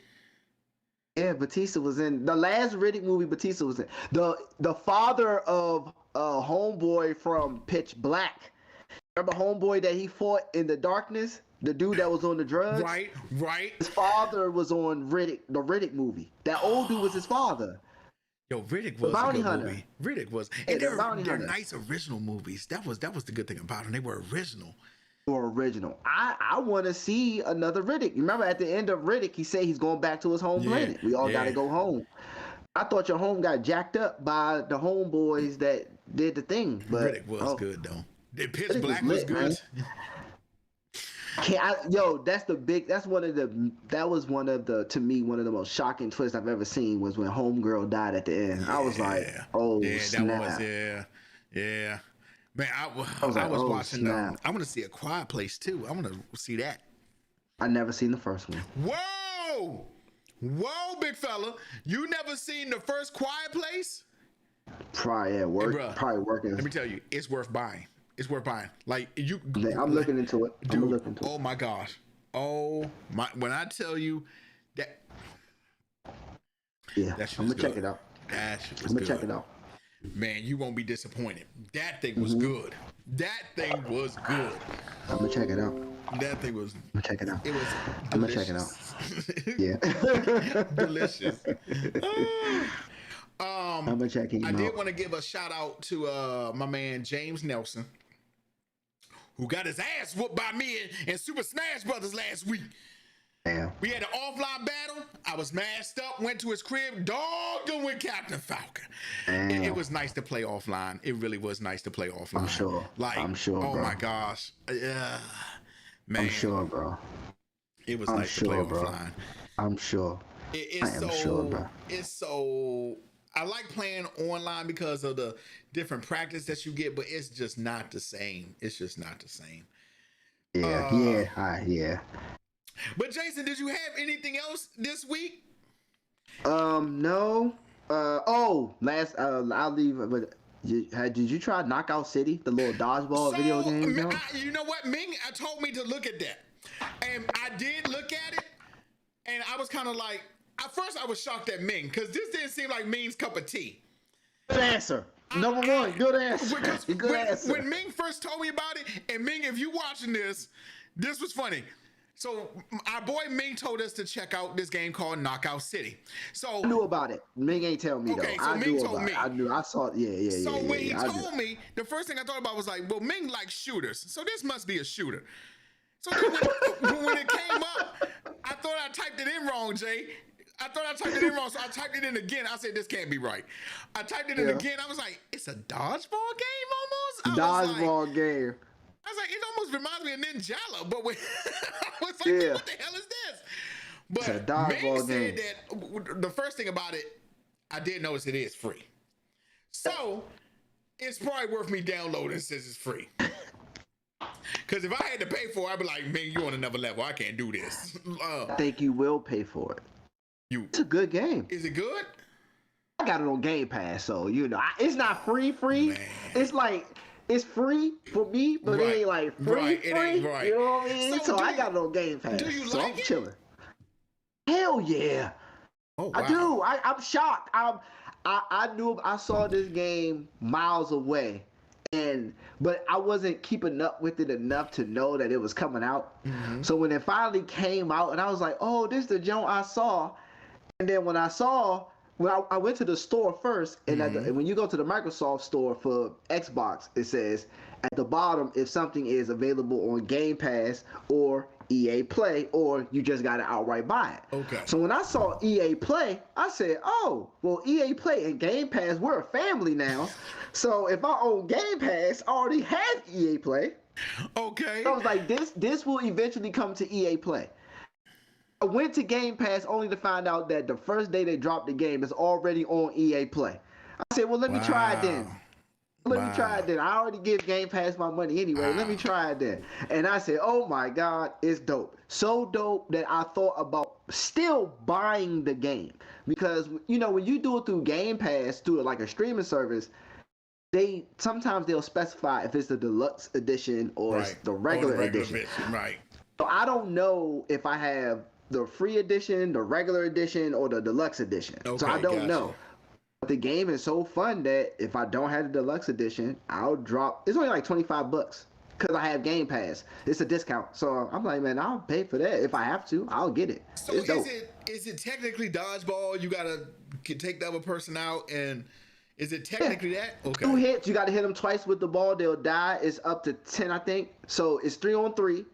Yeah, Batista was in the last Riddick movie. Batista was in the father of Homeboy from Pitch Black. Remember Homeboy that he fought in the darkness? The dude that was on the drugs? Right. His father was on Riddick, the Riddick movie. That old dude was his father. Yo, Riddick was Bounty a good Hunter. movie. Riddick was, and they're nice original movies. That was the good thing about them. They were original. Or original. I want to see another Riddick. You remember at the end of Riddick, he said he's going back to his home planet. We all got to go home. I thought your home got jacked up by the homeboys that did the thing. But Riddick was good though. The Pitch Black was good. That was one of the to me one of the most shocking twists I've ever seen was when Homegirl died at the end. I was like, oh snap. That was Man, I was watching. I want to see A Quiet Place too. I want to see that. I never seen the first one. Whoa, big fella! You never seen the first Quiet Place? Probably at work. Hey, probably working. Let me tell you, it's worth buying. It's worth buying. Like you. I'm looking into it. Dude, oh my gosh. Oh my! When I tell you that. Yeah, I'm gonna check it out. I'm gonna check it out. Man, you won't be disappointed. That thing was good. That thing was good. I'm gonna check it out. That thing was. I'm gonna check it out. It was. I'm gonna check it out. Yeah. Delicious. I'm gonna check it out. I did want to give a shout out to my man James Nelson, who got his ass whooped by me in Super Smash Brothers last week. Damn. We had an offline battle. I was masked up, went to his crib, dogged him with Captain Falcon. It was nice to play offline. It really was nice to play offline. I'm sure. I'm sure, oh bro. My gosh. Man. I'm sure, bro. It was nice to play offline. I'm sure. It's sure, bro. It's so... I like playing online because of the different practice that you get, but it's just not the same. It's just not the same. Yeah. But Jason, did you have anything else this week? No. I'll leave. But did you try Knockout City, the little dodgeball video game? You know what, Ming? Told me to look at that, and I did look at it, and I was kind of like, at first I was shocked at Ming because this didn't seem like Ming's cup of tea. Good answer. Number one, good answer. When Ming first told me about it, and Ming, if you watching this was funny. So our boy Ming told us to check out this game called Knockout City. So I knew about it. Ming ain't tell me though. So Ming told me. I knew. I saw it. Yeah. So when he told me, the first thing I thought about was like, well, Ming likes shooters, so this must be a shooter. So then when it came up, I thought I typed it in wrong, Jay. I thought I typed it in wrong, so I typed it in again. I said, this can't be right. I typed it in again. I was like, it's a dodgeball game almost? Dodgeball game. I was like, it almost reminds me of Ninjala, but when, I was like, what the hell is this? But Meg said that the first thing about it, I did notice it is free. So it's probably worth me downloading since it's free. Because if I had to pay for it, I'd be like, man, you on another level. I can't do this. I think you will pay for it. It's a good game. Is it good? I got it on Game Pass, so it's not free. Man. It's like it's free for me, but it ain't like free. It ain't right. You know what I mean? So I got it on Game Pass. Do you so like I'm it? chilling. Hell yeah. Oh, wow. I do. I'm shocked. I saw this game miles away. But I wasn't keeping up with it enough to know that it was coming out. Mm-hmm. So when it finally came out, and I was like, "Oh, this is the joint I saw." And then when I went to the store first, and and when you go to the Microsoft store for Xbox, it says at the bottom if something is available on Game Pass or EA Play, or you just got to outright buy it. Okay. So when I saw EA Play, I said, "Oh, well, EA Play and Game Pass, we're a family now. So if I own Game Pass, I already have EA Play. Okay. I was like, this will eventually come to EA Play. I went to Game Pass only to find out that the first day they dropped the game is already on EA Play. I said, well, let me try it then. Wow. Let me try Wow. it then. I already give Game Pass my money anyway. Let me Wow. try it then. And I said, oh my God, it's dope. So dope that I thought about still buying the game. Because, you know, when you do it through Game Pass, through like a streaming service, they sometimes they'll specify if it's the deluxe edition or it's Right. the Or the regular regular edition. edition. Right. So I don't know if I have the free edition, the regular edition, or the deluxe edition. So I Okay. don't Gotcha. know. But the game is so fun that if I don't have the deluxe edition, I'll drop. It's only like $25 because I have Game Pass. It's a discount, so I'm like, man, I'll pay for that if I have to. I'll get it. So It's dope. is it technically dodgeball? You gotta take the other person out, and is it technically that? Okay. 2 hits, you got to hit them twice with the ball. They'll die. It's up to 10, I think. So it's 3-on-3,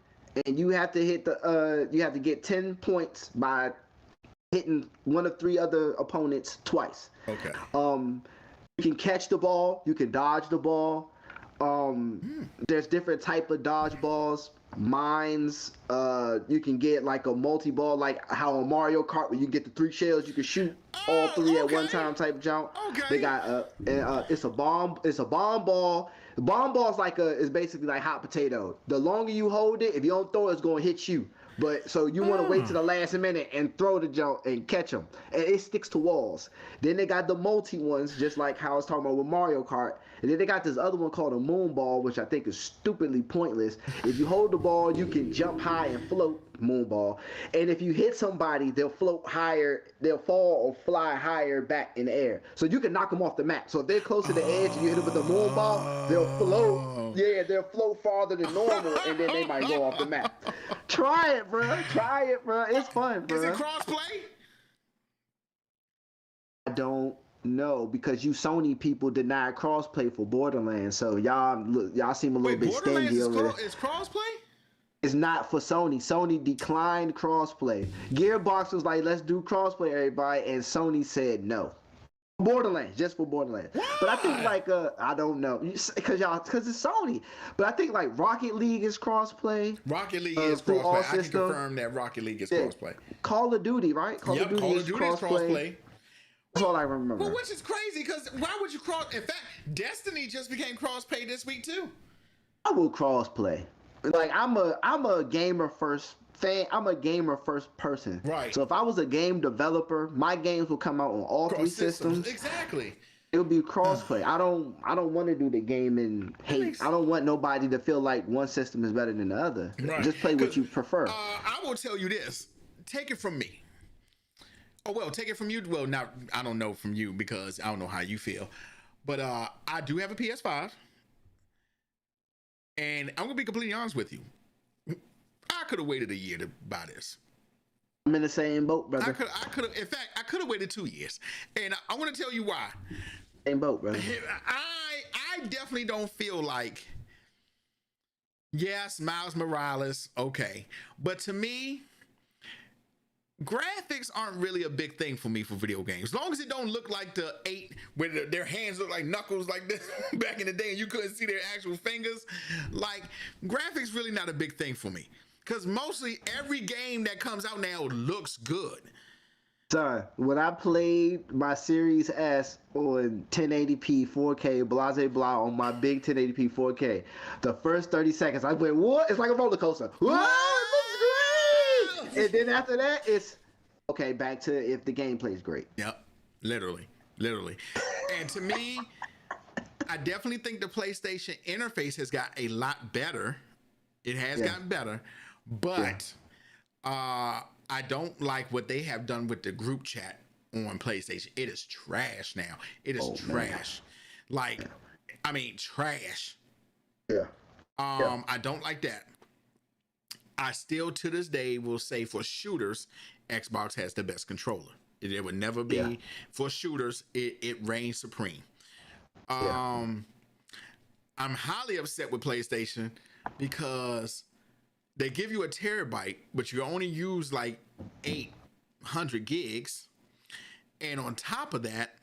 and you have to hit the. You have to get 10 points by hitting one of 3 other opponents twice. Okay. You can catch the ball, you can dodge the ball. There's different type of dodge balls. Mines, you can get like a multi-ball, like how on Mario Kart where you get the 3 shells, you can shoot all 3 at one time type jump. Okay. They got it's a bomb ball. The bomb ball is is basically like hot potato. The longer you hold it, if you don't throw it, it's gonna hit you. But so you want to wait to the last minute and throw the jump and catch them, and it sticks to walls. Then they got the multi ones, just like how I was talking about with Mario Kart. And then they got this other one called a moon ball, which I think is stupidly pointless. If you hold the ball, you can jump high and float, moon ball. And if you hit somebody, they'll float higher, they'll fall or fly higher back in the air. So you can knock them off the map. So if they're close to the edge and you hit them with the moon ball, they'll float. Yeah, they'll float farther than normal, and then they might go off the map. Try it, bro. Try it, bro. It's fun, bro. Is it cross-play? I don't know because you Sony people denied crossplay for Borderlands, so y'all seem a little bit Borderlands stingy over there. is cross-play? It's not for Sony. Sony declined crossplay. Gearbox was like, let's do crossplay, everybody, and Sony said no. Borderlands, just for Borderlands. Why? But I think I don't know, because it's Sony. But I think like Rocket League is crossplay. Rocket League is crossplay. I can confirm that Rocket League is crossplay. Call of Duty, right? Call of Duty is crossplay. That's all I remember. Well, which is crazy because why would you cross? In fact, Destiny just became crossplay this week too. I will crossplay. Like I'm a gamer first fan. I'm a gamer first person. Right. So if I was a game developer, my games will come out on all 3 systems. Exactly. It would be crossplay. I don't want to do the game in hate. I don't want nobody to feel like one system is better than the other. Right. Just play what you prefer. I will tell you this. Take it from me. Oh well, take it from you. Well, now I don't know from you because I don't know how you feel, but I do have a PS5, and I'm gonna be completely honest with you. I could have waited a year to buy this. I'm in the same boat, brother. I could have. In fact, I could have waited 2 years, and I want to tell you why. Same boat, brother. I definitely don't feel like. Yes, Miles Morales, okay, but to me, graphics aren't really a big thing for me for video games. As long as it don't look like the 8 where their hands look like knuckles like this back in the day and you couldn't see their actual fingers. Like, graphics really not a big thing for me. Because mostly every game that comes out now looks good. Son, when I played my Series S on 1080p 4K, blase blah on my big 1080p 4K, the first 30 seconds I went, what? It's like a roller coaster. What? And then after that, it's okay, back to if the gameplay is great. Yep, literally. And to me, I definitely think the PlayStation interface has got a lot better. It has gotten better, but I don't like what they have done with the group chat on PlayStation. It is trash now. It is trash. Man. Like, I mean, trash. Yeah. I don't like that. I still, to this day, will say for shooters, Xbox has the best controller. It would never be for shooters. It reigns supreme. I'm highly upset with PlayStation because they give you a terabyte, but you only use like 800 gigs. And on top of that,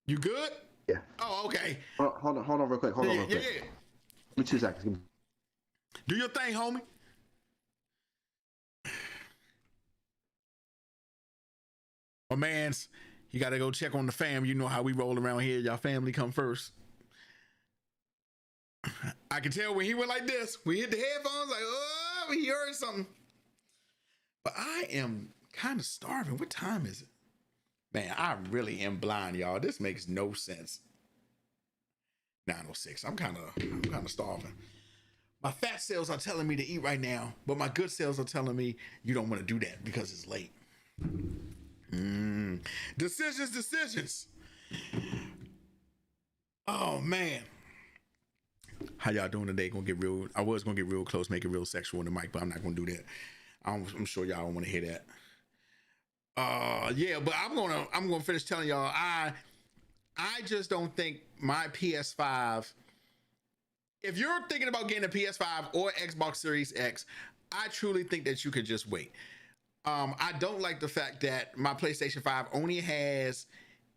you good? Yeah. Oh, okay. Hold on real quick. Hold on real quick. Yeah. Give me 2 seconds. Do your thing, homie. My man's, you got to go check on the fam. You know how we roll around here. Y'all family come first. I can tell when he went like this, we hit the headphones, like, oh, he heard something. But I am kind of starving. What time is it? Man, I really am blind, y'all. This makes no sense. 9:06. I'm kind of starving. My fat cells are telling me to eat right now, but my good cells are telling me you don't want to do that because it's late. Decisions. Oh man. How y'all doing today? Gonna get real. I was gonna get real close, make it real sexual in the mic, but I'm not gonna do that. I'm sure y'all don't want to hear that. Yeah, but I'm gonna finish telling y'all. I just don't think my PS5. If you're thinking about getting a PS5 or Xbox Series X, I truly think that you could just wait. I don't like the fact that my PlayStation 5 only has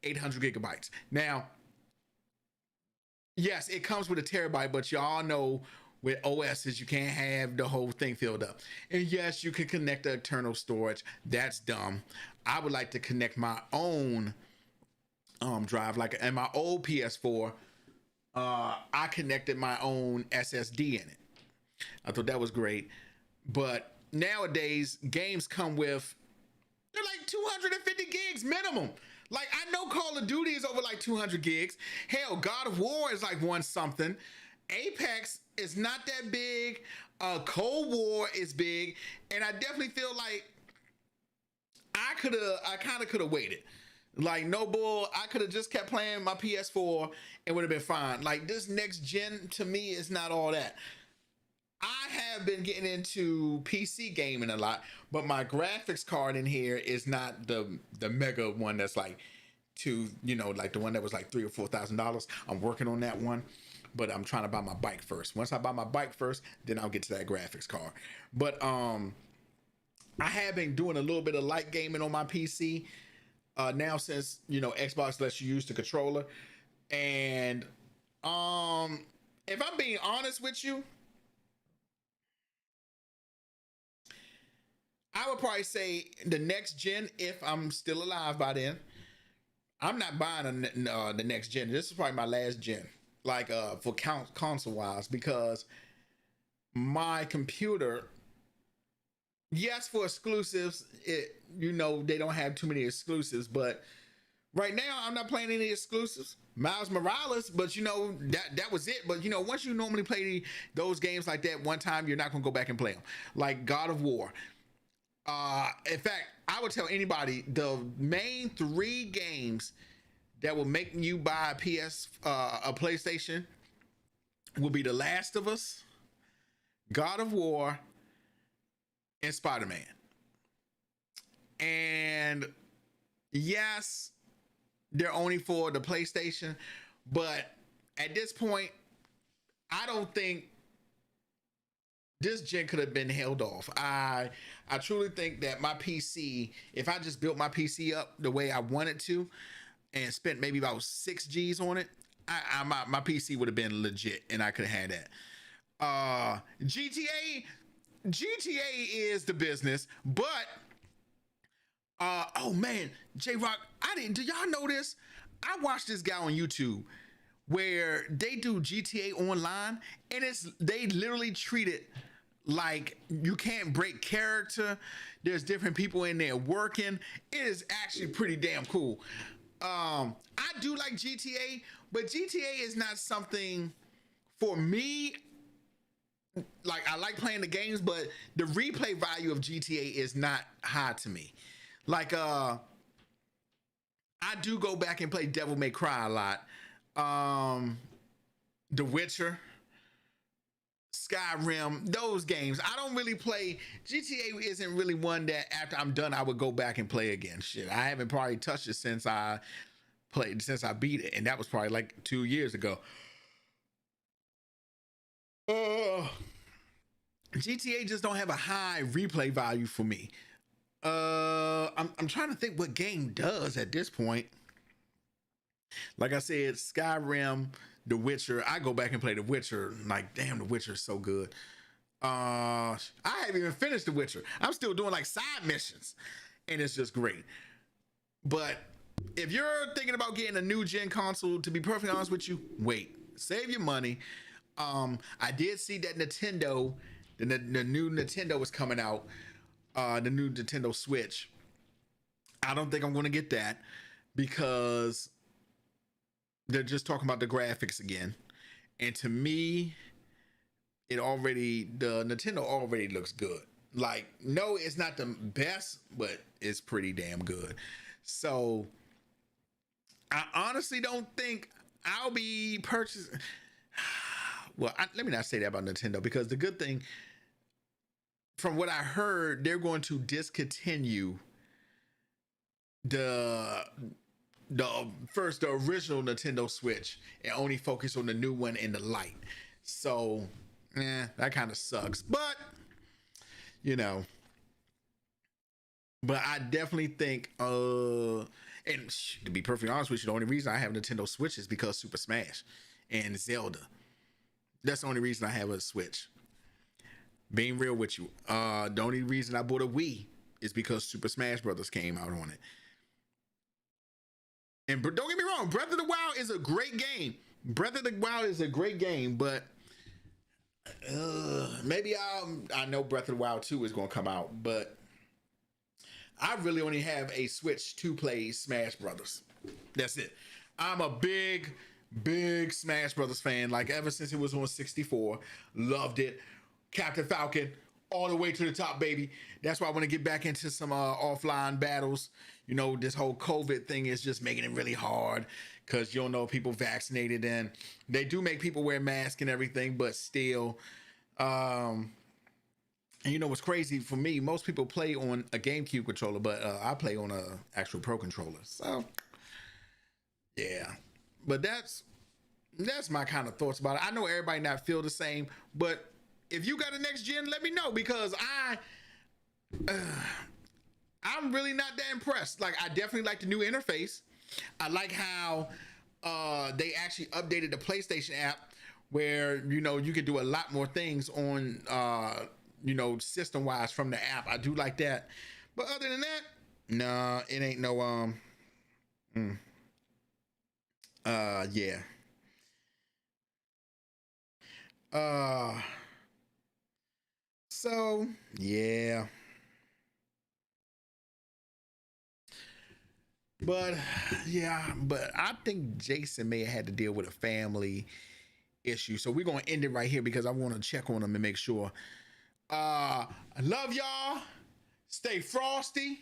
800 gigabytes. Now, yes, it comes with a terabyte, but y'all know with OSs, you can't have the whole thing filled up. And yes, you can connect the internal storage. That's dumb. I would like to connect my own drive. Like in my old PS4, I connected my own SSD in it. I thought that was great. But nowadays, games come with, they're like 250 gigs minimum. Like, I know Call of Duty is over like 200 gigs. Hell, God of War is like one something. Apex is not that big. Cold War is big. And I definitely feel like I kind of could have waited. Like, no bull, I could have just kept playing my PS4 and would have been fine. Like, this next gen to me is not all that. I have been getting into PC gaming a lot, but my graphics card in here is not the mega one that's like like the one that was like $3,000 or $4,000. I'm working on that one, but I'm trying to buy my bike first. Once I buy my bike first, then I'll get to that graphics card. But I have been doing a little bit of light gaming on my PC now since Xbox lets you use the controller. And if I'm being honest with you, I would probably say the next gen, if I'm still alive by then. I'm not buying the next gen. This is probably my last gen, like for console wise, because my computer, yes, for exclusives, they don't have too many exclusives, but right now I'm not playing any exclusives. Miles Morales, but that was it. But once you normally play those games like that one time, you're not gonna go back and play them. Like God of War. In fact, I would tell anybody the main 3 games that will make you buy a PlayStation will be The Last of Us, God of War, and Spider-Man. And yes, they're only for the PlayStation, but at this point, I don't think this gen could have been held off. I truly think that my PC, if I just built my PC up the way I wanted to and spent maybe about 6 G's on it, my PC would have been legit and I could have had that. GTA is the business, but oh man, J-Rock, do y'all know this? I watched this guy on YouTube where they do GTA Online and they literally treat it like you can't break character. There's different people in there working. It is actually pretty damn cool. I do like GTA, but GTA is not something for me. Like, I like playing the games, but the replay value of GTA is not high to me. Like, I do go back and play Devil May Cry a lot. The Witcher, Skyrim, those games. I don't really play. GTA isn't really one that after I'm done, I would go back and play again. Shit, I haven't probably touched it since I beat it. And that was probably like 2 years ago. GTA just don't have a high replay value for me. I'm trying to think what game does at this point. Like I said, Skyrim, The Witcher. I go back and play The Witcher. Like, damn, The Witcher is so good. I haven't even finished The Witcher. I'm still doing like side missions, and it's just great. But if you're thinking about getting a new gen console, to be perfectly honest with you, wait, save your money. I did see that Nintendo, the new Nintendo was coming out, the new Nintendo Switch. I don't think I'm going to get that because they're just talking about the graphics again, and to me, the Nintendo already looks good. Like, no, it's not the best, but it's pretty damn good. So I honestly don't think I'll be purchasing. Well, let me not say that about Nintendo, because the good thing, from what I heard, they're going to discontinue the original Nintendo Switch and only focus on the new one in the Lite. So that kind of sucks, but but I definitely think and to be perfectly honest with you, the only reason I have a Nintendo Switch is because Super Smash and Zelda. That's the only reason I have a Switch, being real with you. The only reason I bought a Wii is because Super Smash Brothers came out on it. And don't get me wrong, Breath of the Wild is a great game. But maybe I know Breath of the Wild 2 is going to come out, but I really only have a Switch to play Smash Brothers. That's it. I'm a big Smash Brothers fan. Like, ever since it was on 64, loved it. Captain Falcon, all the way to the top, baby. That's why I want to get back into some offline battles. This whole COVID thing is just making it really hard, because you don't know if people vaccinated, and they do make people wear masks and everything, but still. And what's crazy for me, most people play on a GameCube controller, but I play on a actual Pro controller. So yeah, but that's my kind of thoughts about it. I know everybody not feel the same, but if you got a next gen, let me know, because I'm really not that impressed. Like, I definitely like the new interface. I like how they actually updated the PlayStation app, where you can do a lot more things on system wise from the app. I do like that, but other than that, nah, it ain't no yeah. So yeah. But I think Jason may have had to deal with a family issue. So we're going to end it right here, because I want to check on him and make sure. I love y'all. Stay frosty.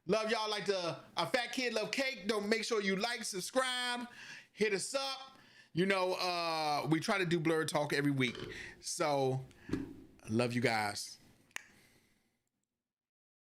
Love y'all like a fat kid love cake. Don't make sure you like, subscribe, hit us up. We try to do Blerd Talk every week. So love you guys.